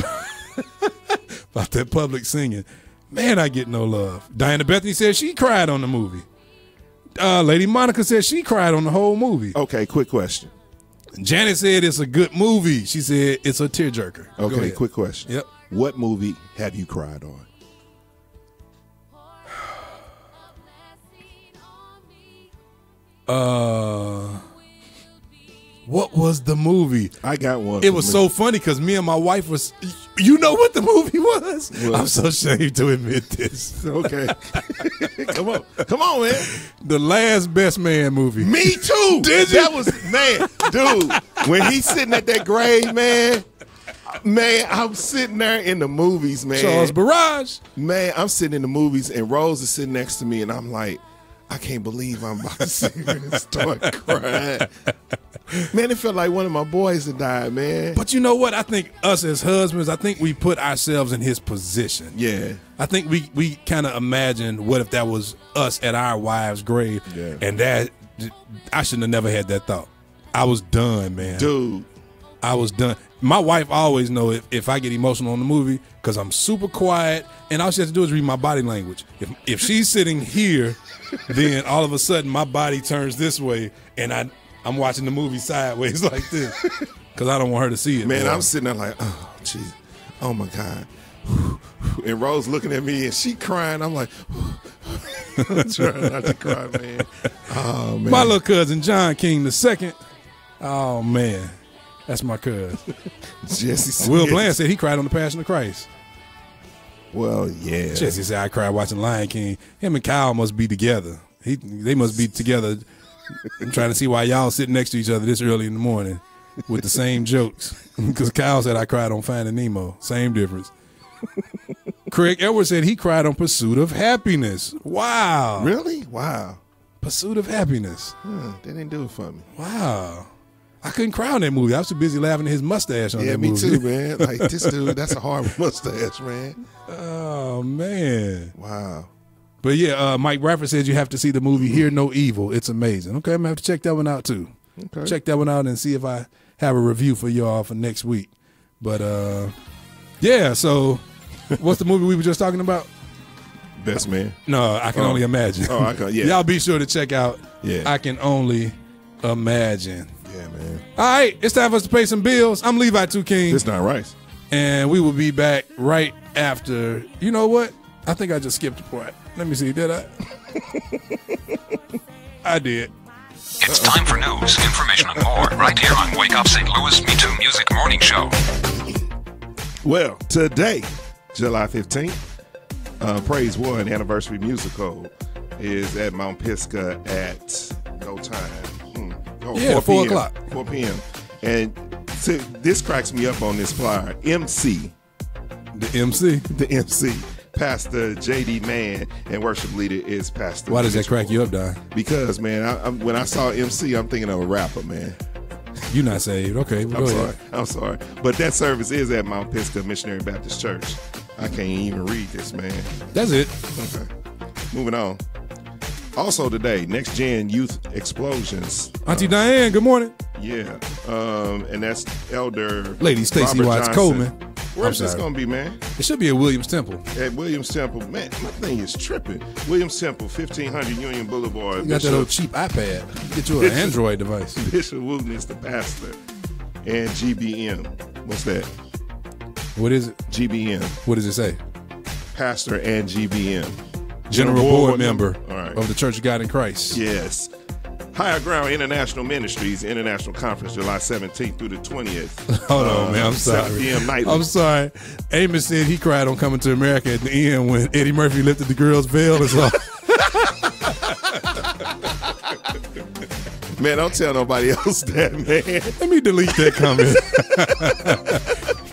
[SPEAKER 1] about that public singing. Man, I get no love. Diana Bethany says she cried on the movie. Lady Monica said she cried on the whole movie.
[SPEAKER 2] Okay, quick question.
[SPEAKER 1] Janet said it's a good movie. She said it's a tearjerker.
[SPEAKER 2] Okay, quick question.
[SPEAKER 1] Yep.
[SPEAKER 2] What movie have you cried on?
[SPEAKER 1] What was the movie?
[SPEAKER 2] I got one.
[SPEAKER 1] It was so funny because me and my wife was. You know what the movie was?
[SPEAKER 2] What?
[SPEAKER 1] I'm so ashamed to admit this.
[SPEAKER 2] Okay. Come on, man.
[SPEAKER 1] The Last Best Man movie.
[SPEAKER 2] Me too.
[SPEAKER 1] Did you?
[SPEAKER 2] That was, man, dude. When he's sitting at that grave, man, I'm sitting there in the movies, man.
[SPEAKER 1] Charles Barrage.
[SPEAKER 2] Man, I'm sitting in the movies, and Rose is sitting next to me, and I'm like, I can't believe I'm about to sit here and start crying. Man, it felt like one of my boys had died, man.
[SPEAKER 1] But you know what? I think us as husbands, I think we put ourselves in his position.
[SPEAKER 2] Yeah.
[SPEAKER 1] I think we kind of imagined what if that was us at our wives' grave.
[SPEAKER 2] Yeah.
[SPEAKER 1] And that, I shouldn't have never had that thought. I was done, man.
[SPEAKER 2] Dude.
[SPEAKER 1] I was done. My wife always know if I get emotional on the movie because I'm super quiet, and all she has to do is read my body language. If she's sitting here, then all of a sudden my body turns this way, and I'm watching the movie sideways like this because I don't want her to see it.
[SPEAKER 2] Man, I'm sitting there like, oh, jeez. Oh, my God. And Rose looking at me, and she crying. I'm like, I'm trying not to cry, man. Oh, man.
[SPEAKER 1] My little cousin, John King II. Oh, man. That's my cousin.
[SPEAKER 2] Jesse
[SPEAKER 1] Will Bland said he cried on the Passion of Christ.
[SPEAKER 2] Well, yeah.
[SPEAKER 1] Jesse said I cried watching Lion King. Him and Kyle must be together. They must be together. I'm trying to see why y'all sitting next to each other this early in the morning with the same jokes. Because Kyle said I cried on Finding Nemo. Same difference. Craig Edwards said he cried on Pursuit of Happiness. Wow.
[SPEAKER 2] Really? Wow.
[SPEAKER 1] Pursuit of Happiness.
[SPEAKER 2] They didn't do it for me.
[SPEAKER 1] Wow. I couldn't cry on that movie. I was too busy laughing at his mustache on that
[SPEAKER 2] movie.
[SPEAKER 1] movie.
[SPEAKER 2] Yeah, me too, man. Like, this dude, that's a hard mustache, man.
[SPEAKER 1] Oh, man.
[SPEAKER 2] Wow.
[SPEAKER 1] But yeah, Mike Bradford says you have to see the movie Hear No Evil. It's amazing. Okay, I'm going to have to check that one out too.
[SPEAKER 2] Okay.
[SPEAKER 1] Check that one out and see if I have a review for y'all for next week. But yeah, so what's the movie we were just talking about?
[SPEAKER 2] Best Man.
[SPEAKER 1] No, I Can Only Imagine.
[SPEAKER 2] Oh, I can, yeah.
[SPEAKER 1] Y'all be sure to check out I Can Only Imagine.
[SPEAKER 2] Yeah, man.
[SPEAKER 1] All right, it's time for us to pay some bills. I'm Levi 2 King.
[SPEAKER 2] It's not Rice.
[SPEAKER 1] And we will be back right after. You know what? I think I just skipped a part. Let me see. Did I? I did.
[SPEAKER 24] It's time for news, information, and more right here on Wake Up St. Louis MeTooMusic Morning Show.
[SPEAKER 2] Well, today, July 15th, Praise One Anniversary Musical is at Mount Pisgah at no time.
[SPEAKER 1] 4 o'clock.
[SPEAKER 2] 4 p.m. And this cracks me up on this flyer. MC.
[SPEAKER 1] The MC?
[SPEAKER 2] The MC. Pastor J.D. Mann, and worship leader is Pastor.
[SPEAKER 1] Why does that crack you up, Don?
[SPEAKER 2] Because, man, when I saw MC, I'm thinking of a rapper, man.
[SPEAKER 1] You're not saved. Okay, well,
[SPEAKER 2] I'm sorry. But that service is at Mount Pisgah Missionary Baptist Church. I can't even read this, man.
[SPEAKER 1] That's it.
[SPEAKER 2] Okay. Moving on. Also today, Next Gen Youth Explosions.
[SPEAKER 1] Auntie Diane, good morning.
[SPEAKER 2] Yeah. And that's Elder
[SPEAKER 1] Lady Stacey Watts Coleman.
[SPEAKER 2] Where's this going to be, man?
[SPEAKER 1] It should be at Williams Temple.
[SPEAKER 2] At Williams Temple. Man, my thing is tripping. Williams Temple, 1500 Union Boulevard.
[SPEAKER 1] You got that old cheap iPad. Get you an Android device.
[SPEAKER 2] Bishop Wooten is the pastor. And GBM. What's that?
[SPEAKER 1] What is it?
[SPEAKER 2] GBM.
[SPEAKER 1] What does it say?
[SPEAKER 2] Pastor and GBM.
[SPEAKER 1] General Board member of the Church of God in Christ.
[SPEAKER 2] Yes. Higher Ground International Ministries International Conference, July 17th through the 20th.
[SPEAKER 1] Hold on, man. I'm sorry.
[SPEAKER 2] 7 p.m. nightly.
[SPEAKER 1] I'm sorry. Amos said he cried on Coming to America at the end when Eddie Murphy lifted the girl's veil and stuff.
[SPEAKER 2] Man, don't tell nobody else that, man.
[SPEAKER 1] Let me delete that comment.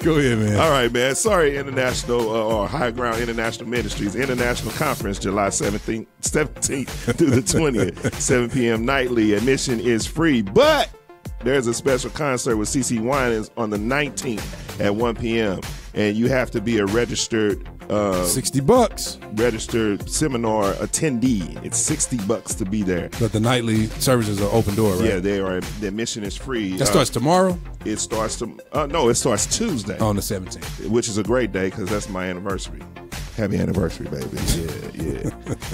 [SPEAKER 1] Go ahead, man.
[SPEAKER 2] All right, man. Sorry, International or High Ground International Ministries International Conference, July 17th through the 20th, 7 p.m. nightly. Admission is free, but there's a special concert with CeCe Winans on the 19th at 1 p.m. And you have to be a registered
[SPEAKER 1] $60
[SPEAKER 2] registered seminar attendee. It's $60 to be there.
[SPEAKER 1] But the nightly services are open door, right?
[SPEAKER 2] Yeah, they are. The admission is free.
[SPEAKER 1] That starts tomorrow?
[SPEAKER 2] It starts it starts Tuesday
[SPEAKER 1] on the 17th,
[SPEAKER 2] which is a great day because that's my anniversary. Happy anniversary, baby! Yeah.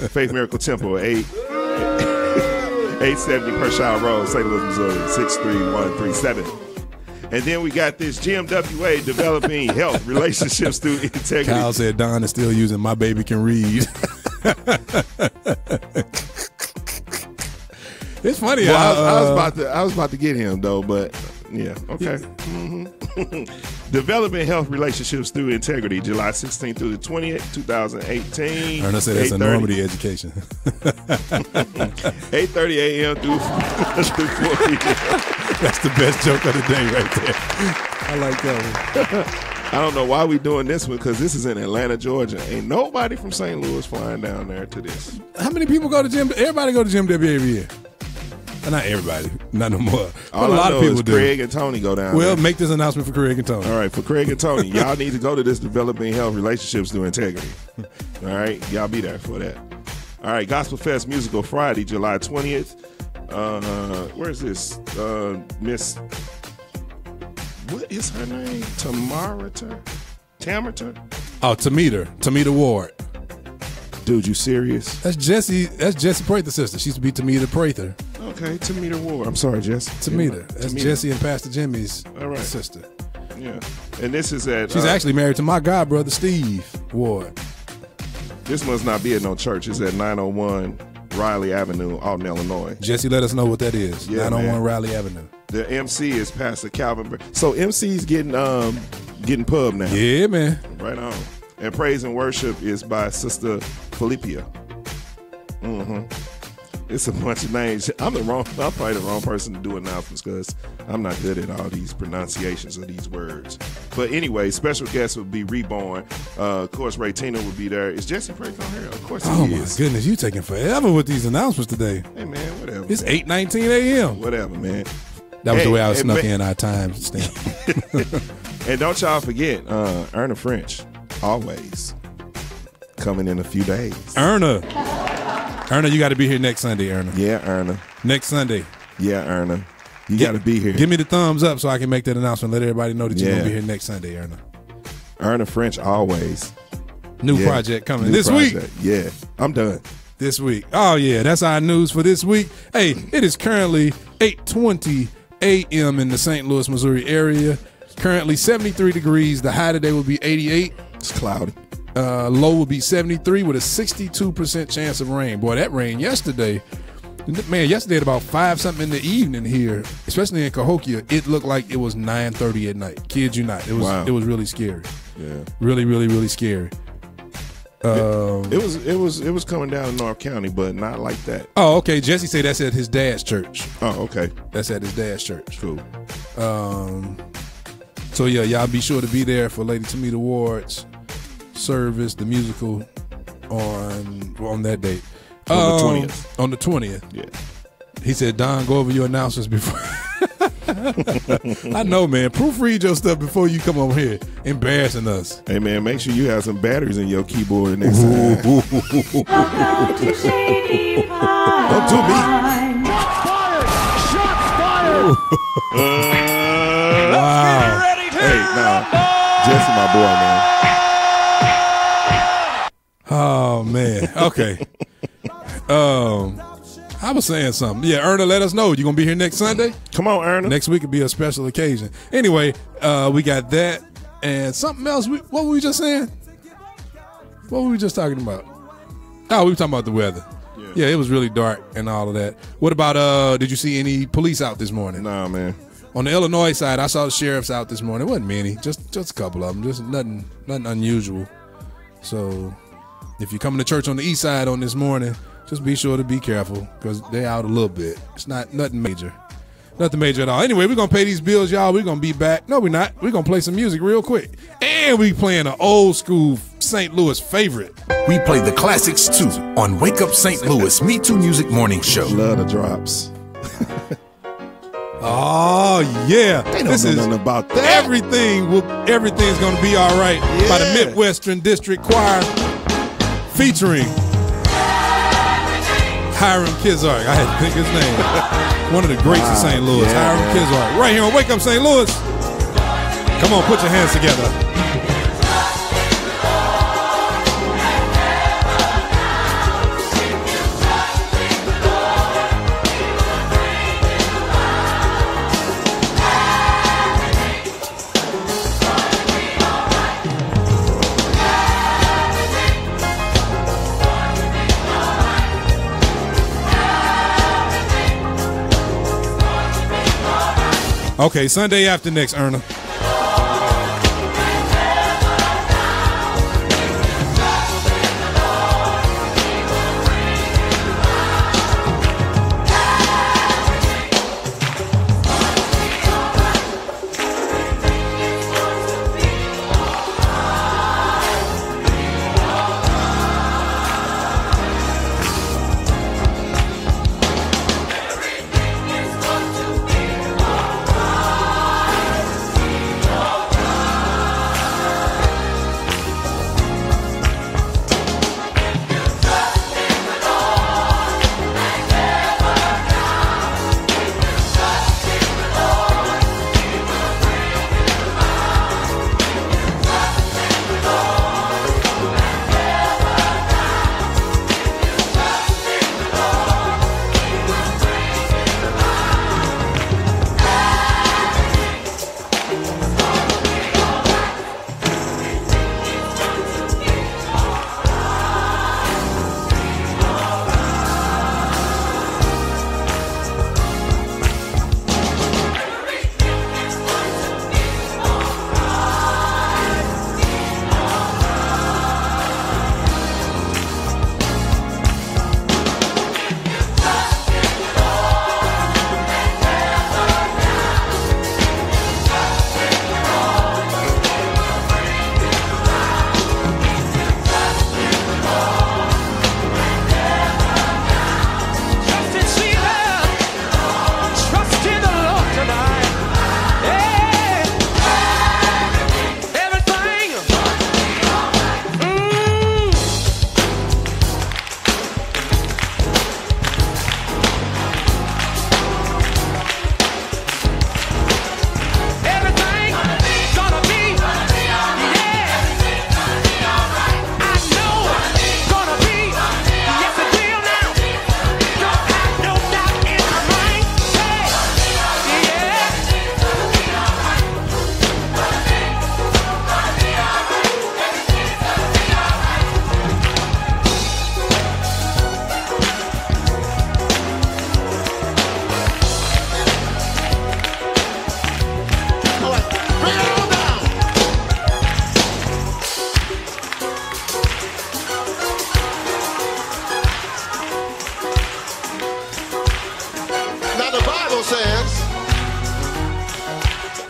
[SPEAKER 2] Faith Miracle Temple, 870 Pershall Road, St. Louis, Missouri, 63137. And then we got this GMWA, Developing Health Relationships Through Integrity.
[SPEAKER 1] Kyle said Don is still using My Baby Can Read. It's funny.
[SPEAKER 2] Well, I was about to get him though, but yeah, okay. Developing Health Relationships Through Integrity, July 16th through the 20th, 2018.
[SPEAKER 1] I say that's a Normandy education.
[SPEAKER 2] 8:30 a.m. through 4 p.m.
[SPEAKER 1] That's the best joke of the day right there. I like that one.
[SPEAKER 2] I don't know why we doing this one because this is in Atlanta, Georgia. Ain't nobody from St. Louis flying down there to this.
[SPEAKER 1] How many people go to gym? Everybody go to Gym W every year. Not everybody, not no more. But a lot of people do.
[SPEAKER 2] Craig and Tony go down.
[SPEAKER 1] Well,
[SPEAKER 2] there.
[SPEAKER 1] make this announcement for Craig and Tony.
[SPEAKER 2] All right, for Craig and Tony, y'all need to go to this Developing Health Relationships Through Integrity. All right, y'all be there for that. All right, Gospel Fest Musical Friday, July 20th. Where's this? Miss, what is her name? Tamarita?
[SPEAKER 1] Oh, Tamita Ward.
[SPEAKER 2] Dude, you serious?
[SPEAKER 1] That's Jessie Prather's sister. She used to be Tamita Prather.
[SPEAKER 2] Okay, Tamita Ward. I'm sorry, Jess.
[SPEAKER 1] Tamita. That's Jesse and Pastor Jimmy's sister.
[SPEAKER 2] Yeah. And this is at...
[SPEAKER 1] She's actually married to my godbrother, Steve Ward.
[SPEAKER 2] This must not be at no church. It's at 901 Riley Avenue, Alton, Illinois.
[SPEAKER 1] Jesse, let us know what that is.
[SPEAKER 2] Yeah,
[SPEAKER 1] 901 Riley Avenue.
[SPEAKER 2] The MC is Pastor Calvin. So MC's getting pub now.
[SPEAKER 1] Yeah, man.
[SPEAKER 2] Right on. And praise and worship is by Sister Philippia. It's a bunch of names. I'm probably the wrong person to do announcements because I'm not good at all these pronunciations of these words. But anyway, special guests will be Reborn. Of course, Ray Tina will be there. Is Jesse Prather on here? Of course he is.
[SPEAKER 1] Oh my goodness, you taking forever with these announcements today.
[SPEAKER 2] Hey man, whatever.
[SPEAKER 1] It's 8:19 a.m.
[SPEAKER 2] Whatever, man.
[SPEAKER 1] That was the way I was snuck in our time stamp.
[SPEAKER 2] And don't y'all forget, Erna French, always coming in a few days.
[SPEAKER 1] Erna, you got to be here next Sunday, Erna.
[SPEAKER 2] Yeah, Erna.
[SPEAKER 1] Next Sunday.
[SPEAKER 2] Yeah, Erna. You got to be here.
[SPEAKER 1] Give me the thumbs up so I can make that announcement. Let everybody know that you're going to be here next Sunday, Erna.
[SPEAKER 2] Erna French, always.
[SPEAKER 1] New project coming this week.
[SPEAKER 2] Yeah, I'm done.
[SPEAKER 1] This week. Oh, yeah, that's our news for this week. Hey, it is currently 8:20 a.m. in the St. Louis, Missouri area. Currently 73 degrees. The high today will be 88.
[SPEAKER 2] It's cloudy.
[SPEAKER 1] Low will be 73 with a 62% chance of rain. Boy, that rain yesterday. Man, yesterday at about 5-something in the evening here, especially in Cahokia, it looked like it was 9:30 at night. Kid you not. It was really scary.
[SPEAKER 2] Yeah.
[SPEAKER 1] Really, really, really scary.
[SPEAKER 2] It was coming down in North County, but not like that.
[SPEAKER 1] Oh, okay. Jesse said that's at his dad's church.
[SPEAKER 2] Oh, okay.
[SPEAKER 1] That's at his dad's church.
[SPEAKER 2] Cool.
[SPEAKER 1] So yeah, y'all be sure to be there for Lady Tamita Ward's service, the musical on that date.
[SPEAKER 2] On the 20th.
[SPEAKER 1] On the 20th.
[SPEAKER 2] Yeah.
[SPEAKER 1] He said, Don, go over your announcements before. I know, man. Proofread your stuff before you come over here embarrassing us.
[SPEAKER 2] Hey, man, make sure you have some batteries in your keyboard next time.
[SPEAKER 3] Welcome to Shady Pine.
[SPEAKER 2] Don't do me.
[SPEAKER 6] Shots fired!
[SPEAKER 1] Wow.
[SPEAKER 6] Ready to
[SPEAKER 2] Hey, now, Jesse my boy, man.
[SPEAKER 1] Oh man. Okay. I was saying something. Yeah, Erna, let us know. You gonna be here next Sunday?
[SPEAKER 2] Come on, Erna.
[SPEAKER 1] Next week will be a special occasion. Anyway, we got that and something else. What were we just saying? What were we just talking about? Oh, we were talking about the weather. Yeah, it was really dark and all of that. What about, did you see any police out this morning?
[SPEAKER 2] Nah, man.
[SPEAKER 1] On the Illinois side, I saw the sheriffs out this morning. It wasn't many, just a couple of them. Just nothing unusual. So if you're coming to church on the east side on this morning, just be sure to be careful because they're out a little bit. It's not nothing major. Nothing major at all. Anyway, we're going to pay these bills, y'all. We're going to be back. No, we're not. We're going to play some music real quick. And we playing an old school St. Louis favorite.
[SPEAKER 4] We play the classics too on Wake Up St. Louis MeTooMusic Morning Show.
[SPEAKER 2] Love the drops.
[SPEAKER 1] Oh, yeah.
[SPEAKER 2] They don't know nothing about that.
[SPEAKER 1] Everything's going to be all right by the Midwestern District Choir featuring Hiram Kizark. I had to think his name. One of the greats of St. Louis, Hiram Kizark. Right here on Wake Up St. Louis. Come on, put your hands together. Okay, Sunday after next, Erna.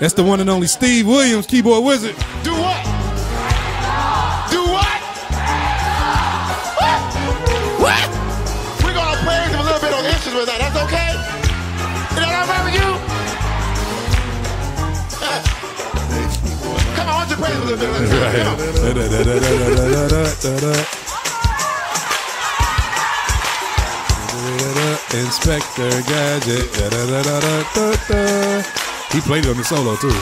[SPEAKER 1] That's the one and only Steve Williams, keyboard wizard.
[SPEAKER 9] Do what? Do what? What? We're going to praise him a little bit on instruments now. That's okay? Is that all right with you? Come on, why don't you praise him a little bit?
[SPEAKER 1] Inspector Gadget. He played it on the solo too.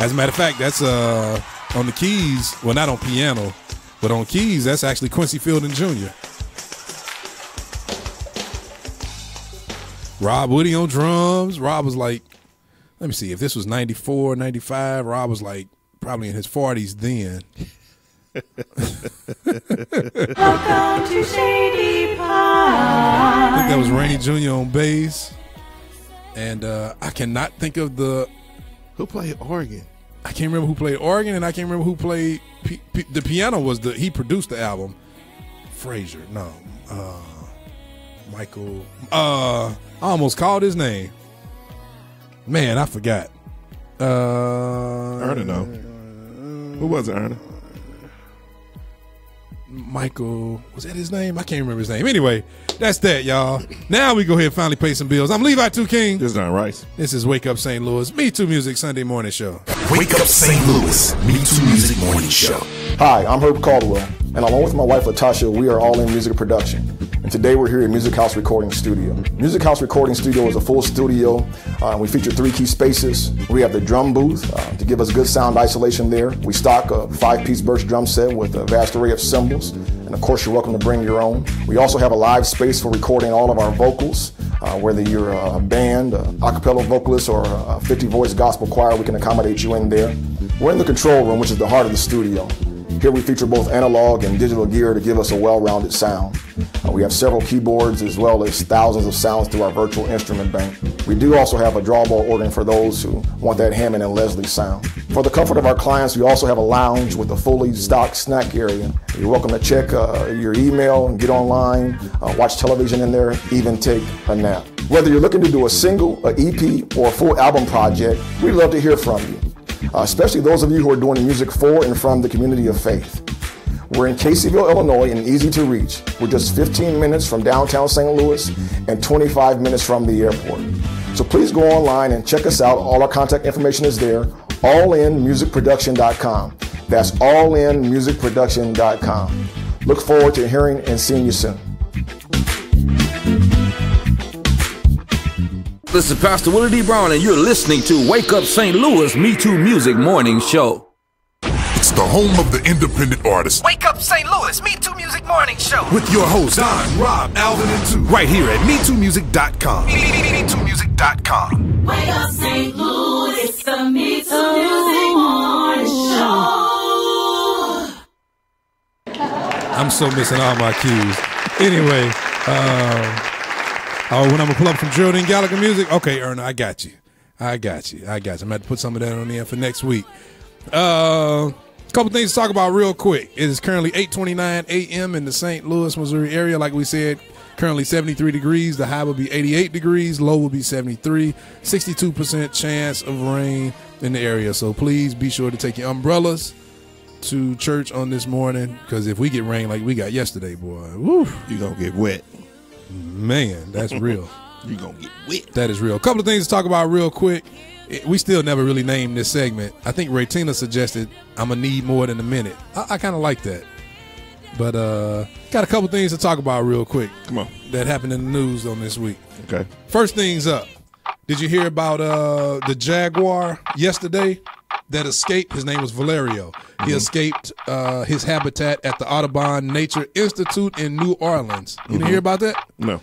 [SPEAKER 1] As a matter of fact, that's On the keys, well, not on piano, but on keys, that's actually Quincy Fielding Jr. Rob Woody on drums. Rob was like, let me see, if this was 94, 95, Rob was like probably in his 40s then.
[SPEAKER 3] Welcome to Shady Pine.
[SPEAKER 1] I think that was Rainey Jr. on bass. And I cannot think of
[SPEAKER 2] who played organ.
[SPEAKER 1] I can't remember who played organ, and I can't remember who played the piano. He produced the album. Frazier, no, Michael. I almost called his name. Man, I forgot.
[SPEAKER 2] Erna, no. Who was it, Erna?
[SPEAKER 1] Michael, was that his name? I can't remember his name. Anyway, that's that, y'all. Now we go ahead and finally pay some bills. I'm Levi 2 King.
[SPEAKER 2] This is Don Rice.
[SPEAKER 1] This is Wake Up St. Louis, MeTooMusic Sunday morning show.
[SPEAKER 4] Wake Up St. Louis, MeTooMusic morning show.
[SPEAKER 11] Hi, I'm Herb Caldwell, and along with my wife Latasha, we are all in music production. And today we're here at Music House Recording Studio. Music House Recording Studio is a full studio. We feature 3 key spaces. We have the drum booth to give us good sound isolation there. We stock a 5-piece Birch drum set with a vast array of cymbals. And of course, you're welcome to bring your own. We also have a live space for recording all of our vocals. Whether you're a band, a cappella vocalist, or a 50-voice gospel choir, we can accommodate you in there. We're in the control room, which is the heart of the studio. Here we feature both analog and digital gear to give us a well-rounded sound. We have several keyboards as well as thousands of sounds through our virtual instrument bank. We do also have a drawbar organ for those who want that Hammond and Leslie sound. For the comfort of our clients, we also have a lounge with a fully stocked snack area. You're welcome to check your email and get online, watch television in there, even take a nap. Whether you're looking to do a single, an EP, or a full album project, we'd love to hear from you. Especially those of you who are doing music for and from the community of faith. We're in Caseyville, Illinois, and easy to reach. We're just 15 minutes from downtown St. Louis and 25 minutes from the airport. So please go online and check us out. All our contact information is there, allinmusicproduction.com. That's allinmusicproduction.com. Look forward to hearing and seeing you soon.
[SPEAKER 13] This is Pastor Willie D. Brown, and you're listening to Wake Up St. Louis MeTooMusic Morning Show.
[SPEAKER 4] It's the home of the independent artist.
[SPEAKER 5] Wake Up St. Louis, MeTooMusic Morning Show.
[SPEAKER 4] With your hosts, Don, Rob, Alvin, and 2. Right here at MeTooMusic.com. MeTooMusic.com.
[SPEAKER 3] Wake up St. Louis, it's the MeTooMusic Morning Show.
[SPEAKER 1] I'm so missing all my cues. Anyway, when I'm going to pull up from Geraldine Gallagher music. Okay, Erna, I got you. I'm going to have to put some of that on the end for next week. Couple things to talk about real quick. It is currently 8:29 a.m. in the St. Louis, Missouri area. Like we said, currently 73 degrees. The high will be 88 degrees. Low will be 73. 62% chance of rain in the area. So please be sure to take your umbrellas to church on this morning, because if we get rain like we got yesterday, boy, woo,
[SPEAKER 2] you're going to get wet.
[SPEAKER 1] Man, that's real.
[SPEAKER 2] You're going to get wet.
[SPEAKER 1] That is real. A couple of things to talk about real quick. We still never really named this segment. I think Raytina suggested I'm going to need more than a minute. I kind of like that. But got a couple things to talk about real quick.
[SPEAKER 2] Come on.
[SPEAKER 1] That happened in the news on this week.
[SPEAKER 2] Okay.
[SPEAKER 1] First things up. Did you hear about the jaguar yesterday that escaped? His name was Valerio. Mm-hmm. He escaped his habitat at the Audubon Nature Institute in New Orleans. You didn't hear about that?
[SPEAKER 2] No.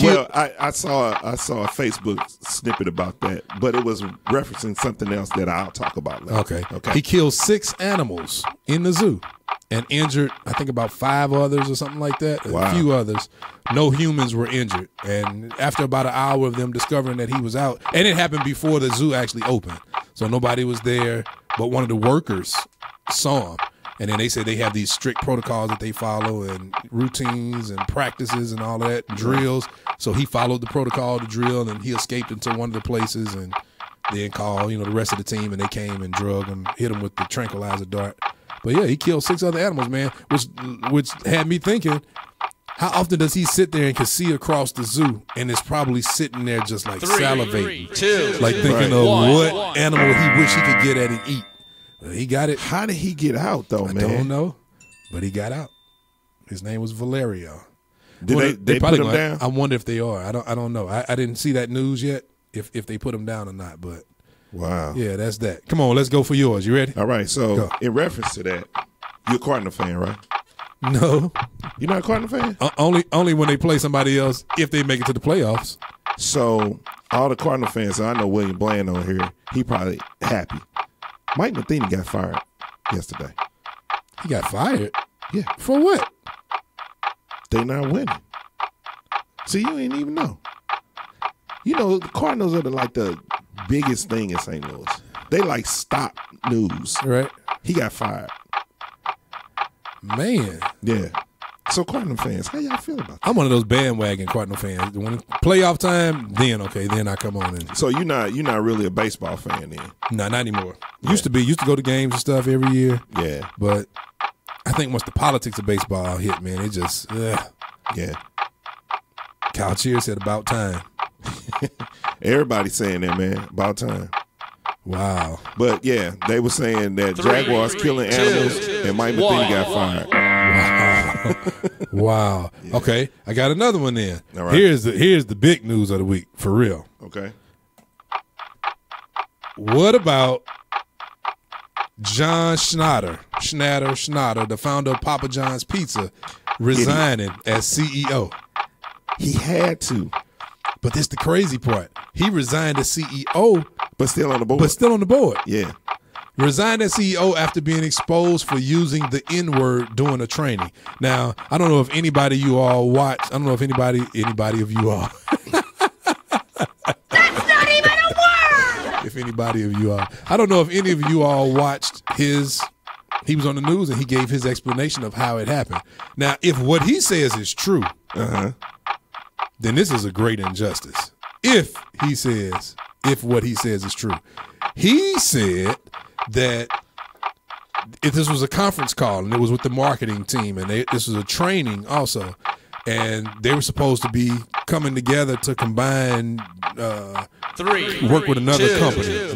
[SPEAKER 2] Well, I saw a Facebook snippet about that, but it was referencing something else that I'll talk about later.
[SPEAKER 1] Okay. He killed 6 animals in the zoo and injured, I think, about 5 others or something like that. Wow. A few others. No humans were injured. And after about an hour of them discovering that he was out, and it happened before the zoo actually opened, so nobody was there, but one of the workers saw him. And then they said they have these strict protocols that they follow and routines and practices and all that, drills. So he followed the protocol, the drill, and he escaped into one of the places and then called, the rest of the team, and they came and drug him, hit him with the tranquilizer dart. But yeah, he killed 6 other animals, man, which had me thinking, how often does he sit there and can see across the zoo and is probably sitting there just like salivating, thinking of what animal he wish he could get at and eat. He got it.
[SPEAKER 2] How did he get out, though, man?
[SPEAKER 1] I don't know, but he got out. His name was Valerio.
[SPEAKER 2] Did they put him down?
[SPEAKER 1] I wonder if they are. I don't know. I didn't see that news yet, if they put him down or not. But
[SPEAKER 2] Wow.
[SPEAKER 1] Yeah, that's that. Come on, let's go for yours. You ready?
[SPEAKER 2] All right. So in reference to that, you're a Cardinal fan, right?
[SPEAKER 1] No.
[SPEAKER 2] You're not a Cardinal fan?
[SPEAKER 1] Only when they play somebody else if they make it to the playoffs.
[SPEAKER 2] So all the Cardinal fans, I know William Bland on here, he probably happy. Mike Matheny got fired yesterday.
[SPEAKER 1] He got fired?
[SPEAKER 2] Yeah.
[SPEAKER 1] For what?
[SPEAKER 2] They not winning. See, you ain't even know. You know, the Cardinals are the biggest thing in St. Louis. They like stop news.
[SPEAKER 1] Right.
[SPEAKER 2] He got fired.
[SPEAKER 1] Man.
[SPEAKER 2] Yeah. So Cardinal fans, how y'all feel about that?
[SPEAKER 1] I'm one of those bandwagon Cardinal fans. When it's playoff time, then I come on in.
[SPEAKER 2] So you're not really a baseball fan then?
[SPEAKER 1] No, not anymore. Used to go to games and stuff every year.
[SPEAKER 2] Yeah.
[SPEAKER 1] But I think once the politics of baseball hit, man, it just
[SPEAKER 2] yeah.
[SPEAKER 1] Kyle Cheer said about time.
[SPEAKER 2] Everybody's saying that, man. About time.
[SPEAKER 1] Wow.
[SPEAKER 2] But yeah, they were saying that Jaguars killing animals and Mike Matheny got fired.
[SPEAKER 1] Wow. Wow. Yeah. Okay, I got another one then.
[SPEAKER 2] All right.
[SPEAKER 1] Here's the big news of the week, for real.
[SPEAKER 2] Okay.
[SPEAKER 1] What about John Schnatter, the founder of Papa John's Pizza, resigning as CEO?
[SPEAKER 2] He had to.
[SPEAKER 1] But this is the crazy part. He resigned as CEO,
[SPEAKER 2] but still on the board.
[SPEAKER 1] Yeah. Resigned as CEO after being exposed for using the N-word during a training. Now, I don't know if anybody of you all watch. I don't know if anybody of you all.
[SPEAKER 3] That's not even a word!
[SPEAKER 1] If anybody of you all. I don't know if any of you all watched his. He was on the news and he gave his explanation of how it happened. Now, if what he says is true, then this is a great injustice. If what he says is true. He said that if this was a conference call and it was with the marketing team and this was a training also, and they were supposed to be coming together to combine, work with another big company.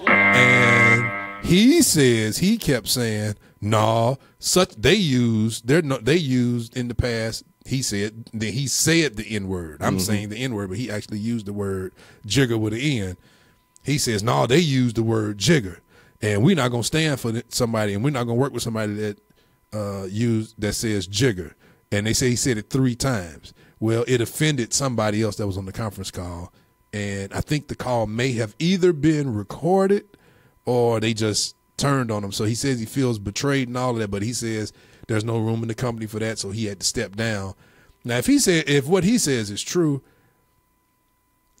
[SPEAKER 1] And he kept saying, no, they used in the past. He said the N-word. I'm saying the N-word, but he actually used the word jigger with an N. He says, no, they used the word jigger, and we're not going to stand for somebody, and we're not going to work with somebody that says jigger. And they say he said it 3 times. Well, it offended somebody else that was on the conference call, and I think the call may have either been recorded or they just turned on him. So he says he feels betrayed and all of that, but he says there's no room in the company for that, so he had to step down. Now, if what he says is true,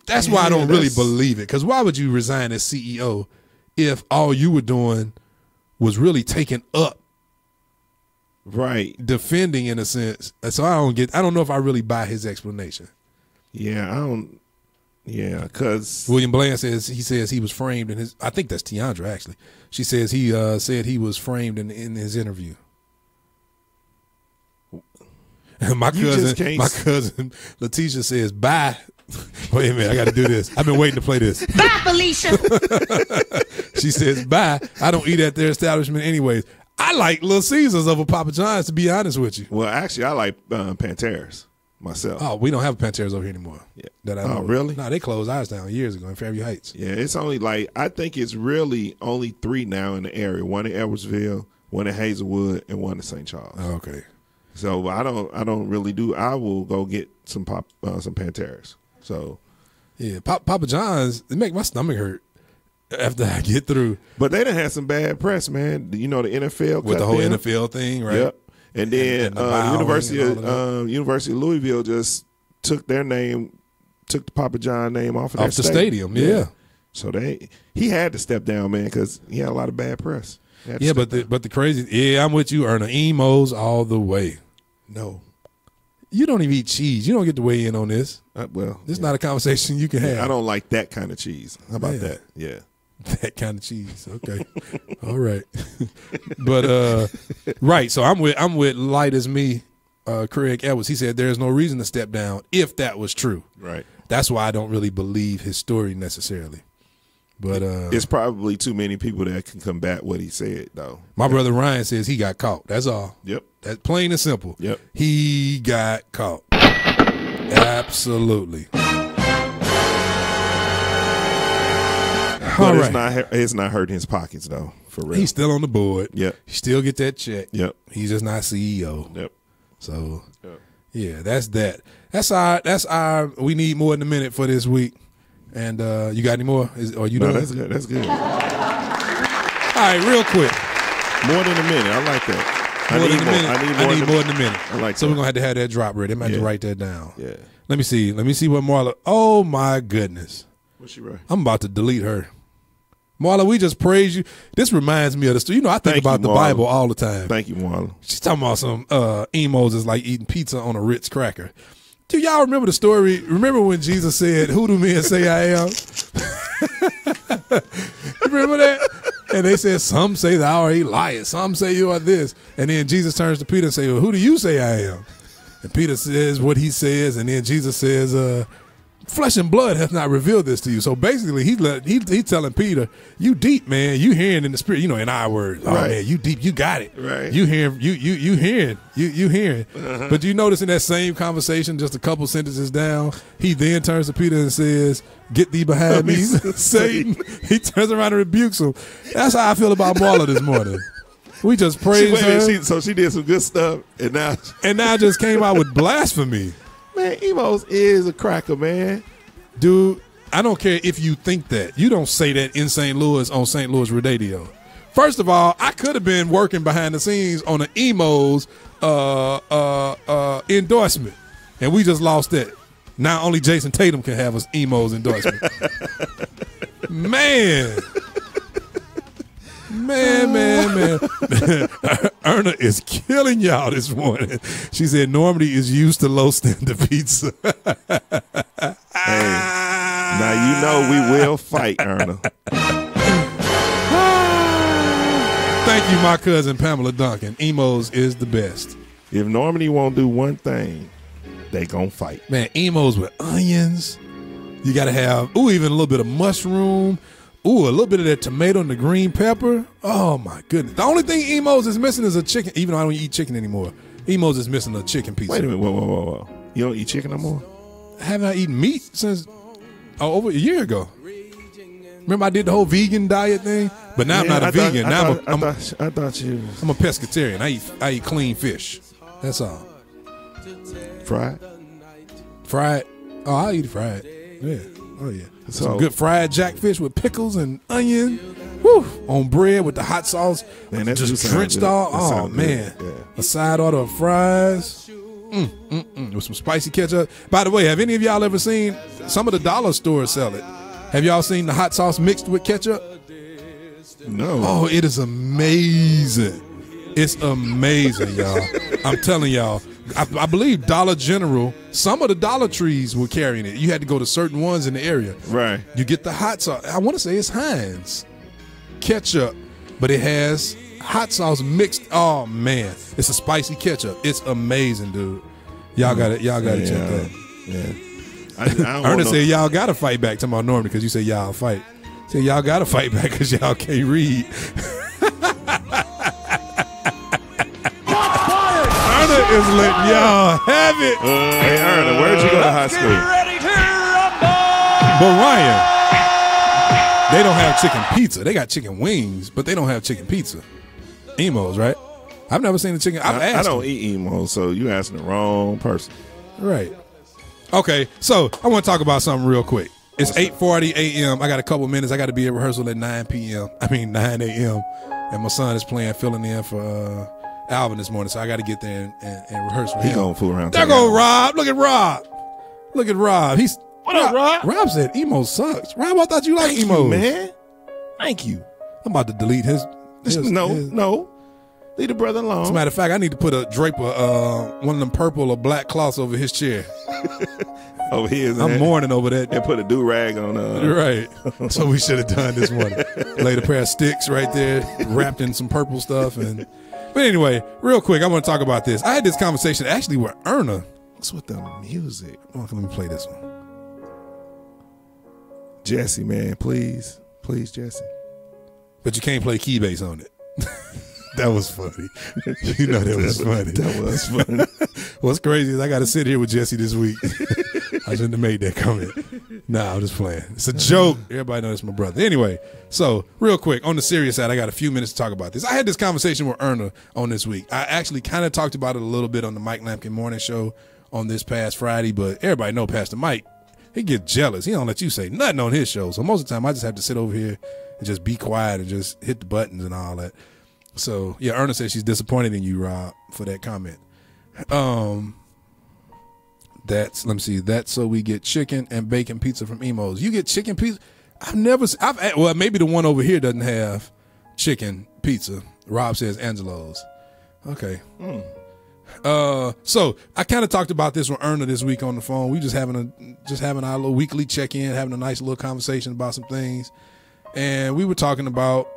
[SPEAKER 1] that's why I don't really believe it. Because why would you resign as CEO if all you were doing was really taking up, defending in a sense? So I don't know if I really buy his explanation.
[SPEAKER 2] Yeah, I don't. Yeah, because
[SPEAKER 1] William Bland says he was framed in his. I think that's Tiandra actually. She says he said he was framed in his interview. My cousin Letitia says bye. Wait a minute, I got to do this. I've been waiting to play this.
[SPEAKER 3] Bye, Felicia.
[SPEAKER 1] She says bye. I don't eat at their establishment anyways. I like Little Caesars over Papa John's, to be honest with you.
[SPEAKER 2] Well, actually, I like Panteras myself.
[SPEAKER 1] Oh, we don't have Panteras over here anymore.
[SPEAKER 2] Yeah.
[SPEAKER 1] That I know.
[SPEAKER 2] Oh, really?
[SPEAKER 1] No, they closed ours down years ago in Fairview Heights.
[SPEAKER 2] Yeah, it's only I think it's really only 3 now in the area. One in Edwardsville, one in Hazelwood, and one in St. Charles.
[SPEAKER 1] Oh, okay.
[SPEAKER 2] So I don't really do. I will go get some Panteras. So
[SPEAKER 1] yeah, Papa John's, it make my stomach hurt after I get through.
[SPEAKER 2] But they done had some bad press, man. You know, the NFL
[SPEAKER 1] with the whole NFL thing, right? Yep.
[SPEAKER 2] And then University of Louisville just took the Papa John name off the
[SPEAKER 1] stadium. Yeah.
[SPEAKER 2] So he had to step down, man, because he had a lot of bad press.
[SPEAKER 1] Yeah, but the crazy, I'm with you, Erna. Emos all the way.
[SPEAKER 2] No.
[SPEAKER 1] You don't even eat cheese. You don't get to weigh in on this.
[SPEAKER 2] This
[SPEAKER 1] is not a conversation you can have.
[SPEAKER 2] I don't like that kind of cheese. How about that? Yeah.
[SPEAKER 1] That kind of cheese. Okay. All right. But right. So I'm with Light as Me, Craig Edwards. He said there's no reason to step down if that was true.
[SPEAKER 2] Right.
[SPEAKER 1] That's why I don't really believe his story necessarily. But
[SPEAKER 2] it's probably too many people that can combat what he said, though.
[SPEAKER 1] My brother Ryan says he got caught. That's all.
[SPEAKER 2] Yep.
[SPEAKER 1] That's plain and simple.
[SPEAKER 2] Yep.
[SPEAKER 1] He got caught. Absolutely.
[SPEAKER 2] But it's not hurting his pockets though. For real,
[SPEAKER 1] he's still on the board.
[SPEAKER 2] Yep,
[SPEAKER 1] he still get that check.
[SPEAKER 2] Yep,
[SPEAKER 1] he's just not CEO.
[SPEAKER 2] Yep.
[SPEAKER 1] So, yeah, that's that. That's our. We need more than a minute for this week. And you got any more? Are you done?
[SPEAKER 2] That's good. That's good.
[SPEAKER 1] All right, real quick.
[SPEAKER 2] More than a minute. I like that. I need more than a minute. I like
[SPEAKER 1] so
[SPEAKER 2] that.
[SPEAKER 1] we're gonna have to have that drop ready. I'm gonna have to write that down.
[SPEAKER 2] Yeah.
[SPEAKER 1] Let me see what Marla. Oh my goodness.
[SPEAKER 2] What's she write?
[SPEAKER 1] I'm about to delete her. Marla, we just praise you. This reminds me of the story. You know, I think about the Bible all the time.
[SPEAKER 2] Thank you, Marla.
[SPEAKER 1] She's talking about some emos is like eating pizza on a Ritz cracker. Do y'all remember the story? Remember when Jesus said, "Who do men say I am?" Remember that? And they said, "Some say thou art Elias. Some say you are this." And then Jesus turns to Peter and says, "Well, who do you say I am?" And Peter says what he says, and then Jesus says, "Flesh and blood has not revealed this to you." So basically, he's telling Peter, "You deep, man. You hearing in the spirit. You know, in our words, oh man, you deep. You got it.
[SPEAKER 2] Right.
[SPEAKER 1] You hearing. You hearing. But you notice in that same conversation, just a couple sentences down, he then turns to Peter and says, "Get thee behind me, Satan." He turns around and rebukes him. That's how I feel about Marla this morning. We just praise her.
[SPEAKER 2] So she did some good stuff, and now
[SPEAKER 1] just came out with blasphemy.
[SPEAKER 2] Man, Emos is a cracker, man.
[SPEAKER 1] Dude, I don't care if you think that. You don't say that in St. Louis on St. Louis Radio. First of all, I could have been working behind the scenes on an Emos endorsement, and we just lost that. Now only Jason Tatum can have us Emos endorsement. Man. Erna is killing y'all this morning. She said Normandy is used to low standard pizza.
[SPEAKER 2] Hey, now you know we will fight, Erna.
[SPEAKER 1] Thank you, my cousin Pamela Duncan. Emos is the best.
[SPEAKER 2] If Normandy won't do one thing, they gonna fight.
[SPEAKER 1] Man, Emos with onions. You gotta have even a little bit of mushroom. Ooh, a little bit of that tomato and the green pepper. Oh, my goodness. The only thing Emos is missing is a chicken, even though I don't eat chicken anymore. Emos is missing a chicken pizza.
[SPEAKER 2] Wait a minute. Whoa. You don't eat chicken no more?
[SPEAKER 1] Haven't I eaten meat since over a year ago? Remember I did the whole vegan diet thing? But now I'm not a vegan.
[SPEAKER 2] I thought you...
[SPEAKER 1] I'm a pescatarian. I eat clean fish. That's all.
[SPEAKER 2] Fried?
[SPEAKER 1] Oh, I'll eat fried. Yeah. Oh, yeah.
[SPEAKER 2] So,
[SPEAKER 1] some good fried jackfish with pickles and onion. Woo! On bread with the hot sauce.
[SPEAKER 2] Man, that
[SPEAKER 1] just drenched all. Oh, man.
[SPEAKER 2] Yeah.
[SPEAKER 1] A side order of fries. With some spicy ketchup. By the way, have any of y'all ever seen, some of the dollar stores sell it. Have y'all seen the hot sauce mixed with ketchup?
[SPEAKER 2] No.
[SPEAKER 1] Oh, it is amazing. It's amazing, y'all. I'm telling y'all. I believe Dollar General, some of the Dollar Trees were carrying it. You had to go to certain ones in the area.
[SPEAKER 2] Right.
[SPEAKER 1] You get the hot sauce. I want to say it's Heinz ketchup, but it has hot sauce mixed. Oh, man. It's a spicy ketchup. It's amazing, dude. Y'all got to check that.
[SPEAKER 2] Yeah.
[SPEAKER 1] Ernest said y'all got to fight back to my Norman because you say y'all fight. Say y'all got to fight back because y'all can't read. Erna is letting y'all have it.
[SPEAKER 2] Hey, Erna, where'd you go to high school?
[SPEAKER 1] But Ryan, they don't have chicken pizza. They got chicken wings, but they don't have chicken pizza. Emos, right? I've never seen the chicken.
[SPEAKER 2] I don't eat emos, so you asking the wrong person.
[SPEAKER 1] Right. Okay, so I want to talk about something real quick. It's 8:40 a.m. I got a couple minutes. I got to be at rehearsal at 9 a.m. And my son is filling in for Alvin this morning, so I got to get there and rehearse with him.
[SPEAKER 2] He gonna fool around.
[SPEAKER 1] There go Rob. Look at Rob.
[SPEAKER 2] What up, Rob?
[SPEAKER 1] Rob said emo sucks. Rob, I thought you liked emo,
[SPEAKER 2] man. Thank you.
[SPEAKER 1] I'm about to delete his.
[SPEAKER 2] No. Leave the brother alone.
[SPEAKER 1] As a matter of fact, I need to put a draper, one of them purple or black cloths over his chair.
[SPEAKER 2] Over here,
[SPEAKER 1] I'm mourning over that.
[SPEAKER 2] And put a do-rag on.
[SPEAKER 1] Right. That's what we should have done this morning. Laid a pair of sticks right there, wrapped in some purple stuff. But anyway, real quick, I want to talk about this. I had this conversation actually with Erna.
[SPEAKER 2] What's with the music?
[SPEAKER 1] Oh, let me play this one.
[SPEAKER 2] Jesse, man, please, Jesse.
[SPEAKER 1] But you can't play key bass on it. That was funny. You know that was funny.
[SPEAKER 2] That was funny.
[SPEAKER 1] What's crazy is I got to sit here with Jesse this week. I shouldn't have made that comment. Nah, I'm just playing. It's a joke. Everybody knows it's my brother. Anyway, so real quick, on the serious side, I got a few minutes to talk about this. I had this conversation with Erna on this week. I actually kind of talked about it a little bit on the Mike Lampkin Morning Show on this past Friday, but everybody know Pastor Mike, he gets jealous. He don't let you say nothing on his show. So most of the time, I just have to sit over here and just be quiet and just hit the buttons and all that. So, yeah, Erna says she's disappointed in you, Rob, for that comment. Let me see. That's so we get chicken and bacon pizza from Emo's. You get chicken pizza? Well, maybe the one over here doesn't have chicken pizza. Rob says Angelo's. Okay. So I kind of talked about this with Erna this week on the phone. We just having our little weekly check-in, having a nice little conversation about some things. And we were talking about,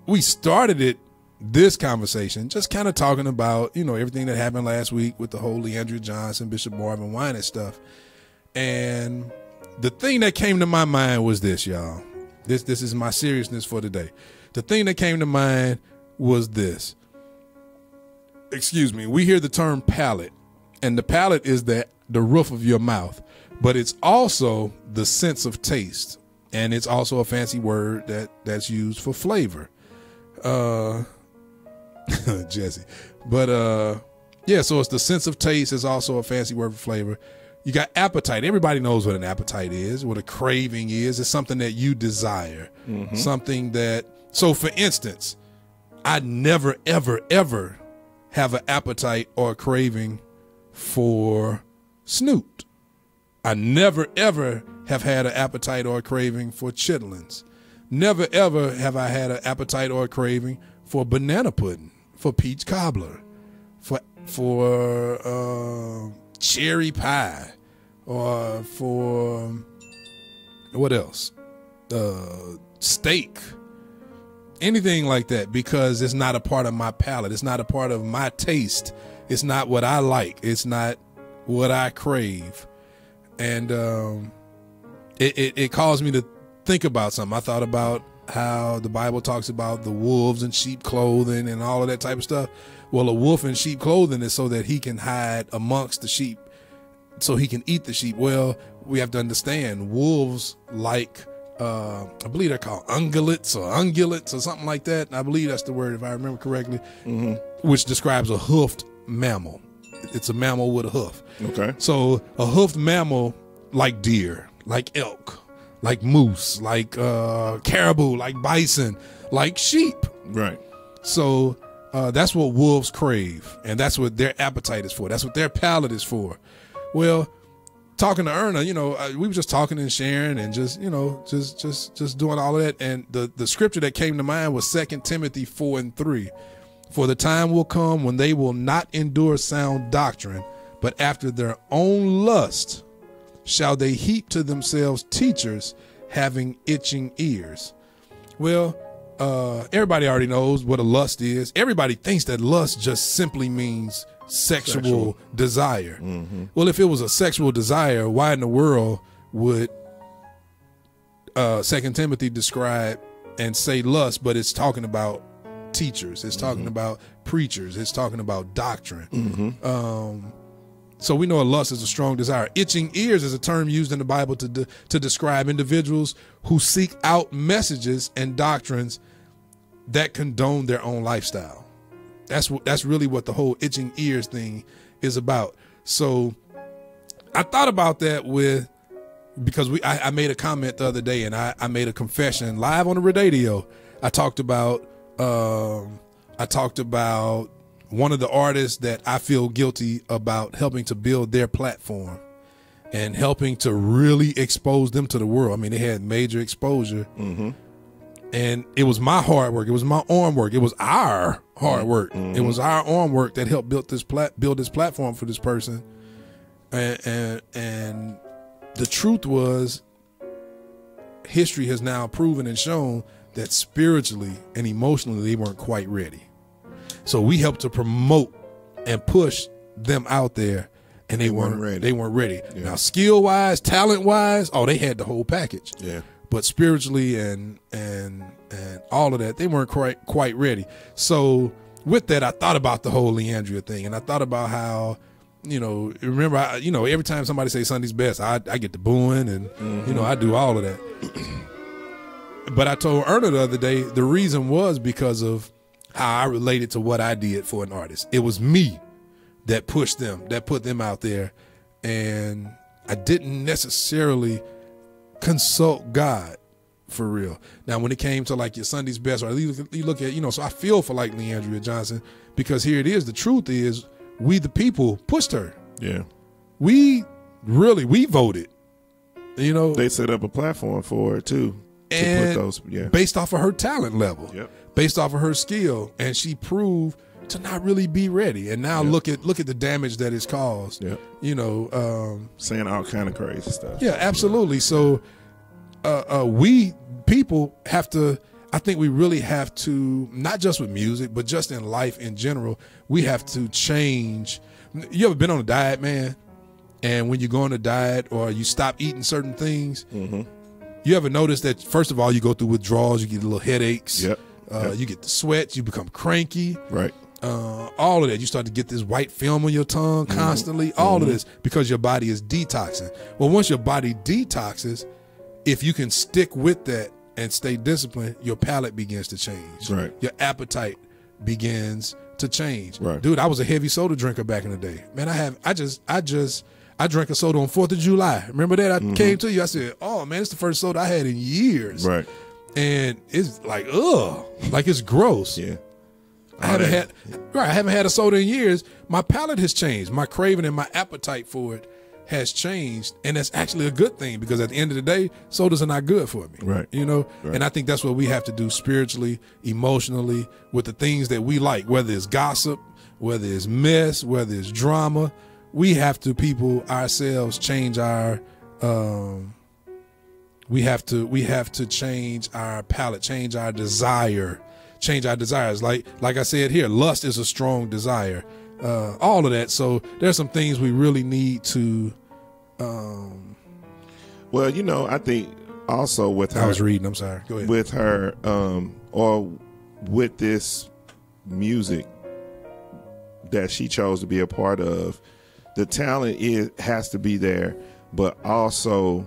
[SPEAKER 1] we started this conversation just kind of talking about, everything that happened last week with the whole Leandria Johnson, Bishop Marvin Wine and stuff. And the thing that came to my mind was this, y'all. This is my seriousness for today. The thing that came to mind was this. Excuse me. We hear the term palate, and the palate is the roof of your mouth, but it's also the sense of taste. And it's also a fancy word that's used for flavor. Jesse. But yeah, so it's the sense of taste is also a fancy word for flavor. You got appetite. Everybody knows what an appetite is, what a craving is. It's something that you desire. Mm-hmm. Something that, so for instance, I never, ever, ever have an appetite or a craving for Snoot. I never, ever have had an appetite or a craving for chitlins. Never, ever have I had an appetite or a craving for banana pudding, for peach cobbler, for cherry pie, or for what else? Steak. Anything like that, because it's not a part of my palate. It's not a part of my taste. It's not what I like. It's not what I crave. And it caused me to think about something. I thought about how the Bible talks about the wolves in sheep clothing and all of that type of stuff. Well, a wolf in sheep clothing is so that he can hide amongst the sheep, so he can eat the sheep. Well, we have to understand wolves like, I believe they're called ungulates or something like that. And I believe that's the word, if I remember correctly, which describes a hoofed mammal. It's a mammal with a hoof. Okay. So a hoofed mammal like deer, like elk, like moose, like caribou, like bison, like sheep. Right. So that's what wolves crave, and that's what their appetite is for. That's what their palate is for. Well, talking to Erna, we were just talking and sharing and just doing all of that. And the scripture that came to mind was 2 Timothy 4:3. For the time will come when they will not endure sound doctrine, but after their own lust shall they heap to themselves teachers having itching ears. Well, everybody already knows what a lust is. Everybody thinks that lust just simply means sexual desire. Mm-hmm. Well, if it was a sexual desire, why in the world would 2 Timothy describe and say lust, but it's talking about teachers, it's talking about preachers, it's talking about doctrine. So we know a lust is a strong desire. Itching ears is a term used in the Bible to describe individuals who seek out messages and doctrines that condone their own lifestyle. That's really what the whole itching ears thing is about. So I thought about that because I made a comment the other day, and I made a confession live on the radio. I talked about one of the artists that I feel guilty about helping to build their platform and helping to really expose them to the world. I mean, they had major exposure. And it was my hard work. It was my arm work. It was our hard work. It was our arm work that helped build this platform for this person. And the truth was, history has now proven and shown that spiritually and emotionally they weren't quite ready. So we helped to promote and push them out there, and they weren't ready. They weren't ready. Yeah. Now, skill wise, talent wise, they had the whole package. Yeah. But spiritually and all of that, they weren't quite ready. So with that, I thought about the whole Leandria thing, and I thought about how remember, every time somebody say Sunday's best, I get the booing and, I do all of that. But I told Erna the other day, the reason was because of how I related to what I did for an artist. It was me that pushed them, that put them out there. And I didn't necessarily consult God for real. Now, when it came to like your Sunday's best, or you look at, so I feel for like Leandria Johnson, because here it is. The truth is, we the people pushed her.
[SPEAKER 2] Yeah.
[SPEAKER 1] We voted.
[SPEAKER 2] They set up a platform for her too.
[SPEAKER 1] And
[SPEAKER 2] to put those,
[SPEAKER 1] based off of her talent level,
[SPEAKER 2] yep.
[SPEAKER 1] Based off of her skill, and she proved to not really be ready. And now look at the damage that it's caused.
[SPEAKER 2] Yep. Saying all kind of crazy stuff.
[SPEAKER 1] Yeah, absolutely. So we people have to. I think we really have to, not just with music, but just in life in general. We have to change. You ever been on a diet, man? And when you go on a diet or you stop eating certain things.
[SPEAKER 2] Mm-hmm.
[SPEAKER 1] You ever notice that, first of all, you go through withdrawals, you get little headaches,
[SPEAKER 2] yep.
[SPEAKER 1] You get the sweats, you become cranky.
[SPEAKER 2] Right.
[SPEAKER 1] All of that. You start to get this white film on your tongue constantly, all of this because your body is detoxing. Well, once your body detoxes, if you can stick with that and stay disciplined, your palate begins to change.
[SPEAKER 2] Right.
[SPEAKER 1] Your appetite begins to change.
[SPEAKER 2] Right.
[SPEAKER 1] Dude, I was a heavy soda drinker back in the day. Man, I drank a soda on 4th of July. Remember that? I came to you. I said, oh, man, it's the first soda I had in years.
[SPEAKER 2] Right.
[SPEAKER 1] And it's like, ugh. Like, it's gross.
[SPEAKER 2] Yeah.
[SPEAKER 1] I haven't had a soda in years. My palate has changed. My craving and my appetite for it has changed. And that's actually a good thing, because at the end of the day, sodas are not good for me.
[SPEAKER 2] Right.
[SPEAKER 1] Right. And I think that's what we have to do spiritually, emotionally, with the things that we like, whether it's gossip, whether it's mess, whether it's drama. We have to, people ourselves, change our we have to change our palate, change our desires. Like I said here, lust is a strong desire. All of that. So there's some things we really need to
[SPEAKER 2] well, I think also with her,
[SPEAKER 1] I was reading, I'm sorry. Go ahead.
[SPEAKER 2] With her or with this music that she chose to be a part of, the talent has to be there, but also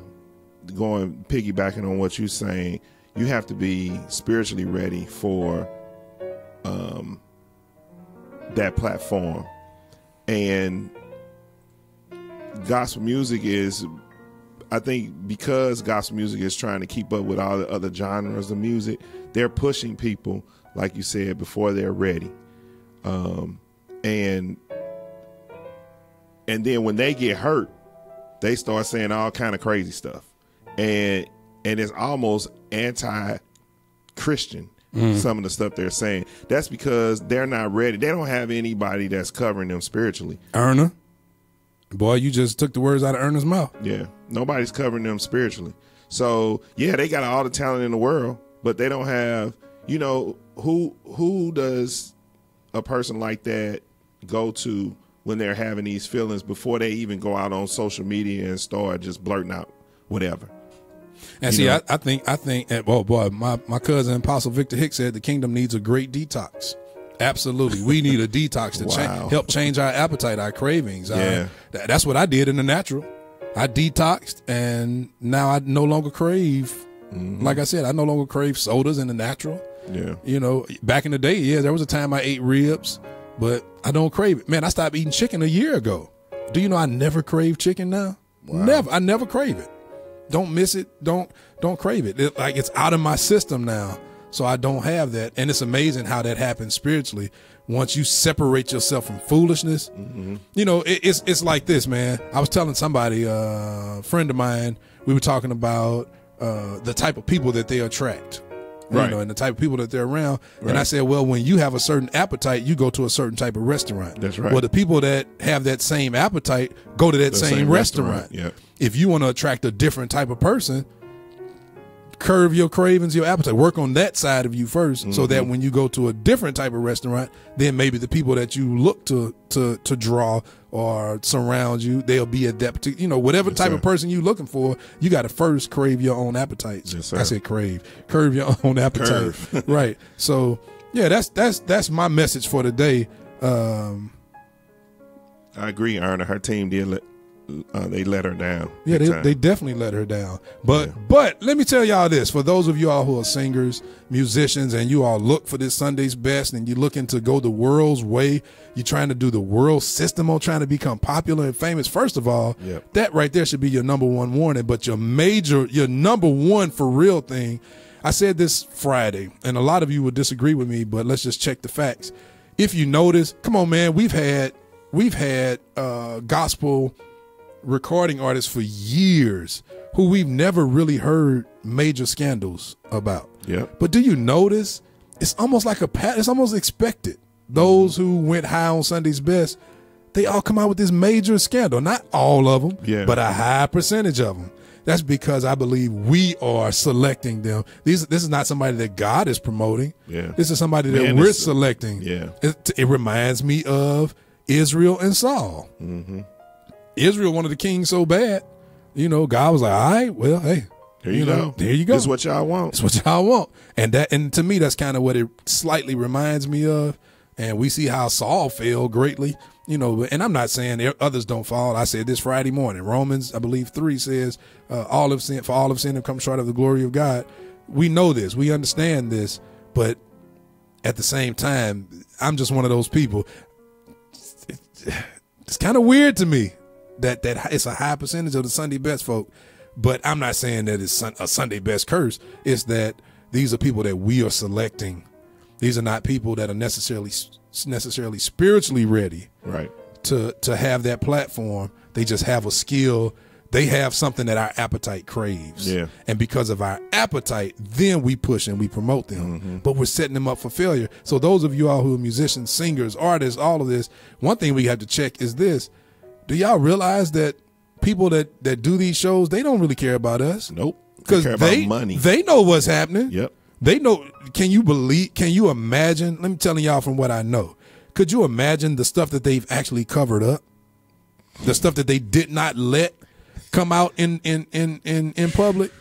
[SPEAKER 2] piggybacking on what you're saying, you have to be spiritually ready for that platform. And gospel music is, I think, because gospel music is trying to keep up with all the other genres of music, they're pushing people, like you said, before they're ready. And then when they get hurt, they start saying all kind of crazy stuff. And it's almost anti-Christian, some of the stuff they're saying. That's because they're not ready. They don't have anybody that's covering them spiritually.
[SPEAKER 1] Erna, boy, you just took the words out of Erna's mouth.
[SPEAKER 2] Yeah, nobody's covering them spiritually. So, yeah, they got all the talent in the world, but they don't have, who does a person like that go to when they're having these feelings before they even go out on social media and start just blurting out whatever?
[SPEAKER 1] And I think, oh boy, my cousin Apostle Victor Hicks said the kingdom needs a great detox. Absolutely. We need a detox to help change our appetite, our cravings.
[SPEAKER 2] Yeah.
[SPEAKER 1] That's what I did in the natural. I detoxed, and now I no longer crave, like I said, I no longer crave sodas in the natural.
[SPEAKER 2] Yeah.
[SPEAKER 1] Back in the day, there was a time I ate ribs, but I don't crave it. Man, I stopped eating chicken a year ago. Do you know I never crave chicken now?
[SPEAKER 2] Wow.
[SPEAKER 1] Never. I never crave it. Don't miss it. Don't crave it. It's out of my system now. So I don't have that. And it's amazing how that happens spiritually. Once you separate yourself from foolishness, it's like this, man. I was telling somebody, a friend of mine, we were talking about the type of people that they attract.
[SPEAKER 2] Right.
[SPEAKER 1] And the type of people that they're around.
[SPEAKER 2] Right.
[SPEAKER 1] And I said, well, when you have a certain appetite, you go to a certain type of restaurant.
[SPEAKER 2] That's right.
[SPEAKER 1] Well, the people that have that same appetite go to that same restaurant.
[SPEAKER 2] Yeah.
[SPEAKER 1] If you want to attract a different type of person, curb your cravings, your appetite. Work on that side of you first, so that when you go to a different type of restaurant, then maybe the people that you look to draw or surround you, they'll be at that particular, whatever type of person you're looking for, you got to first crave your own appetites.
[SPEAKER 2] Yes, sir.
[SPEAKER 1] I said curb your own appetite. Right. So yeah, that's my message for today.
[SPEAKER 2] I agree, Erna. Her team did they let her down.
[SPEAKER 1] Yeah, they definitely let her down. But let me tell y'all this: for those of you all who are singers, musicians, and you all look for this Sunday's best, and you're looking to go the world's way, you're trying to do the world system on trying to become popular and famous. First of all, that right there should be your number one warning. But your number one for real thing. I said this Friday, and a lot of you would disagree with me, but let's just check the facts. If you notice, come on, man, we've had gospel recording artists for years who we've never really heard major scandals about. But do you notice it's almost like it's almost expected. Those who went high on Sunday's best, they all come out with this major scandal. Not all of them, but a high percentage of them. That's because I believe we are selecting them. This is not somebody that God is promoting. This is somebody that we're selecting. It reminds me of Israel and Saul. Israel wanted the king so bad, God was like, all right, well, hey, there you go.
[SPEAKER 2] This is what y'all want.
[SPEAKER 1] It's what y'all want. And to me, that's kind of what it slightly reminds me of. And we see how Saul failed greatly, and I'm not saying others don't fall. I said this Friday morning, Romans, I believe 3 says, all have sinned have come short of the glory of God. We know this, we understand this, but at the same time, I'm just one of those people. It's kind of weird to me that it's a high percentage of the Sunday best folk, but I'm not saying that it's a Sunday best curse. It's that these are people that we are selecting. These are not people that are necessarily spiritually ready, to have that platform. They just have a skill. They have something that our appetite craves. And because of our appetite, then we push and we promote them. But we're setting them up for failure. So those of you all who are musicians, singers, artists, all of this, one thing we have to check is this. Do y'all realize that people that do these shows, they don't really care about us?
[SPEAKER 2] Nope.
[SPEAKER 1] Because
[SPEAKER 2] care about money.
[SPEAKER 1] They know what's happening.
[SPEAKER 2] They
[SPEAKER 1] know. Can you imagine? Let me tell y'all from what I know. Could you imagine the stuff that they've actually covered up? The stuff that they did not let come out in public?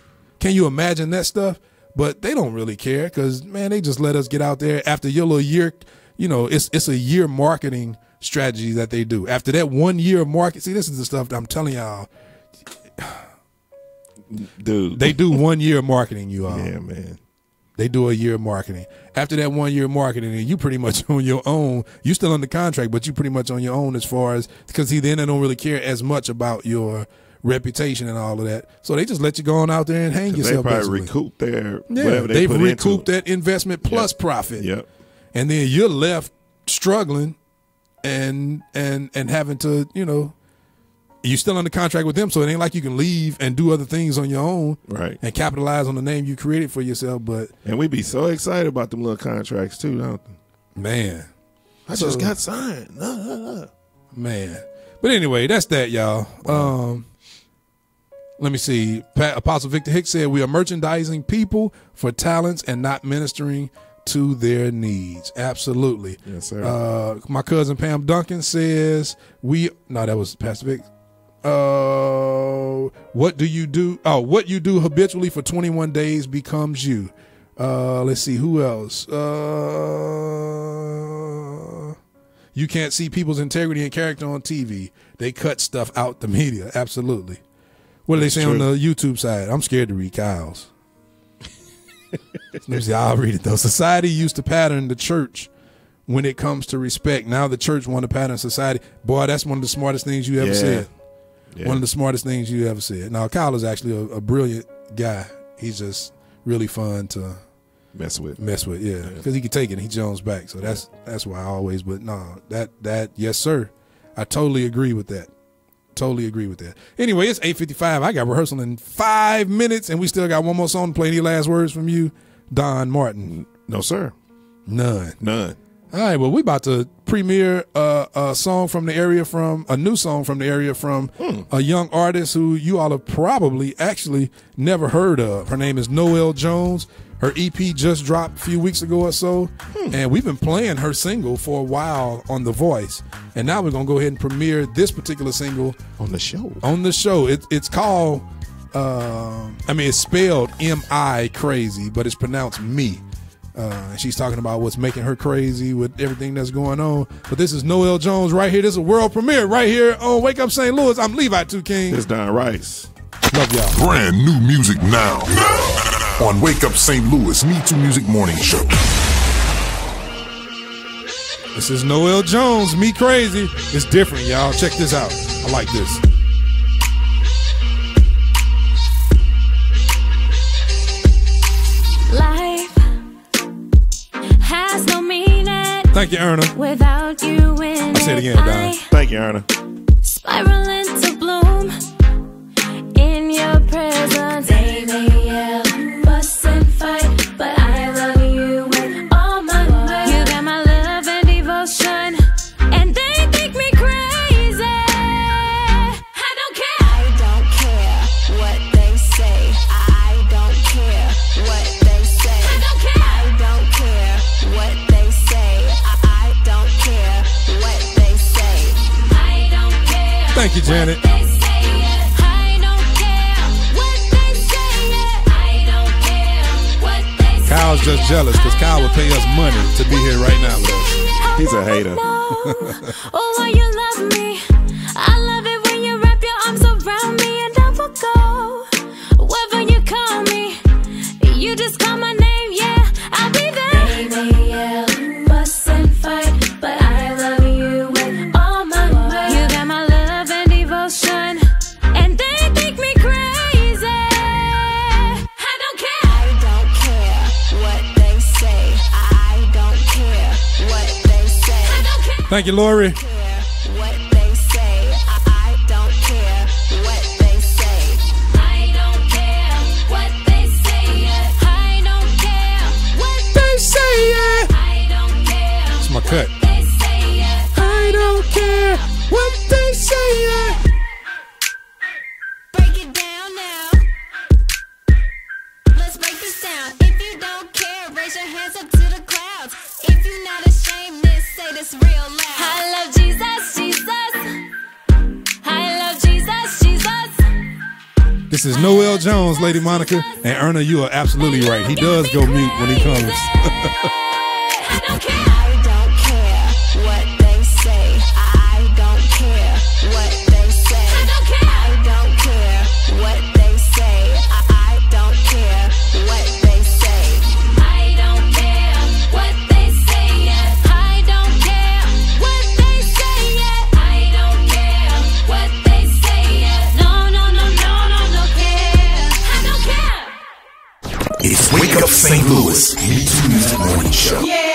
[SPEAKER 1] Can you imagine that stuff? But they don't really care because, man, they just let us get out there after your little year. It's a year marketing strategy that they do. After that 1 year of market, see, this is the stuff that I'm telling y'all.
[SPEAKER 2] Dude.
[SPEAKER 1] They do 1 year of marketing, you all.
[SPEAKER 2] Yeah, man.
[SPEAKER 1] They do a year of marketing. After that 1 year of marketing, and you pretty much on your own. You still under contract, but you pretty much on your own as far as, because then they don't really care as much about your reputation and all of that. So they just let you go on out there and hang yourself.
[SPEAKER 2] They probably recoup whatever
[SPEAKER 1] they've recouped that investment plus profit. And then you're left struggling and having to, you still under contract with them, so it ain't like you can leave and do other things on your own, and capitalize on the name you created for yourself.
[SPEAKER 2] And we be so excited about them little contracts too, don't we?
[SPEAKER 1] Man,
[SPEAKER 2] I just got signed.
[SPEAKER 1] Man, but anyway, that's that, y'all. Let me see. Apostle Victor Hicks said we are merchandising people for talents and not ministering to their needs. Absolutely.
[SPEAKER 2] Yes, sir.
[SPEAKER 1] My cousin Pam Duncan says that was Pastor Vic. What do you do? What you do habitually for 21 days becomes you. Let's see, who else? You can't see people's integrity and character on TV. They cut stuff out the media. Absolutely. What do they say on the YouTube side? I'm scared to read Kyle's. Let me see, I'll read it though. Society used to pattern the church when it comes to respect. Now the church want to pattern society. Boy, that's one of the smartest things you ever said. One of the smartest things you ever said. Now, Kyle is actually a brilliant guy. He's just really fun to
[SPEAKER 2] mess with,
[SPEAKER 1] yeah. Because he can take it and he Jones back. So that's why I always, but no, that yes, sir. I totally agree with that. Totally agree with that. Anyway, it's 8:55. I got rehearsal in 5 minutes, and we still got one more song to play. Any last words from you, Don Martin?
[SPEAKER 2] No, sir.
[SPEAKER 1] None.
[SPEAKER 2] All
[SPEAKER 1] right, well, we about to premiere a song from the area a new song from the area from a young artist who you all have probably actually never heard of. Her name is Noelle Jones. Her EP just dropped a few weeks ago or so, and we've been playing her single for a while on The Voice, and now we're going to go ahead and premiere this particular single
[SPEAKER 2] on the show.
[SPEAKER 1] It's called, it's spelled M-I crazy, but it's pronounced Me. And she's talking about what's making her crazy with everything that's going on. But this is Noel Jones right here. This is a world premiere right here on Wake Up St. Louis. I'm Levi 2 King.
[SPEAKER 2] This is Don Rice.
[SPEAKER 1] Love y'all.
[SPEAKER 4] Brand new music now on Wake Up St. Louis MeTooMusic Morning Show.
[SPEAKER 1] This is Noel Jones, Me Crazy. It's different, y'all. Check this out. I like this.
[SPEAKER 15] Life has no meaning.
[SPEAKER 1] Thank you, Erna.
[SPEAKER 15] Without you in
[SPEAKER 1] I say it again, Don.
[SPEAKER 2] Thank you, Erna.
[SPEAKER 15] Spiral into bloom in your presence. They may yell, fuss and fight, but I love you with all my might. You got my love and devotion, and they think me crazy. I don't care. I don't care what they say. I don't care what they say. I don't care. I don't care what they say. I don't care what they say. I don't care.
[SPEAKER 1] Thank you, Janet. Kyle's just jealous because Kyle would pay us money to be here right now with us.
[SPEAKER 2] He's a hater.
[SPEAKER 15] Oh, why you love me? I love it when you wrap your arms around me and I will go wherever you call me. You just call my name, yeah, I'll be there. They may yell, fuss and fight, but I love you with all my might. You got my love and devotion, and they think me crazy. I don't care. I don't care what they say. I don't care what they say. I don't care.
[SPEAKER 1] Thank you, Lori.
[SPEAKER 15] What they say. I don't care what they say. I don't care what they say. I don't care what
[SPEAKER 1] they say.
[SPEAKER 15] I don't care.
[SPEAKER 1] It's my cut.
[SPEAKER 15] They say.
[SPEAKER 1] I don't care what they say.
[SPEAKER 15] Break it down now. Let's break this down. If you don't care, raise your hands up to the clouds. If you're not ashamed, then say this real loud. I love Jesus, Jesus. I love Jesus, Jesus.
[SPEAKER 1] This is Noel Jones, Lady Monica. And Erna, you are absolutely right. He does go mute when he comes.
[SPEAKER 15] I don't care. I don't care what they say. I don't care what they say. I don't care. I don't care what they say. I don't care what they say. I don't care what they say. I don't care what they say. I don't care what they say. No, no, no, no, no, no care. I don't care.
[SPEAKER 4] It's Wake Up St. Louis MeTooMusic Morning Show.
[SPEAKER 15] Yeah.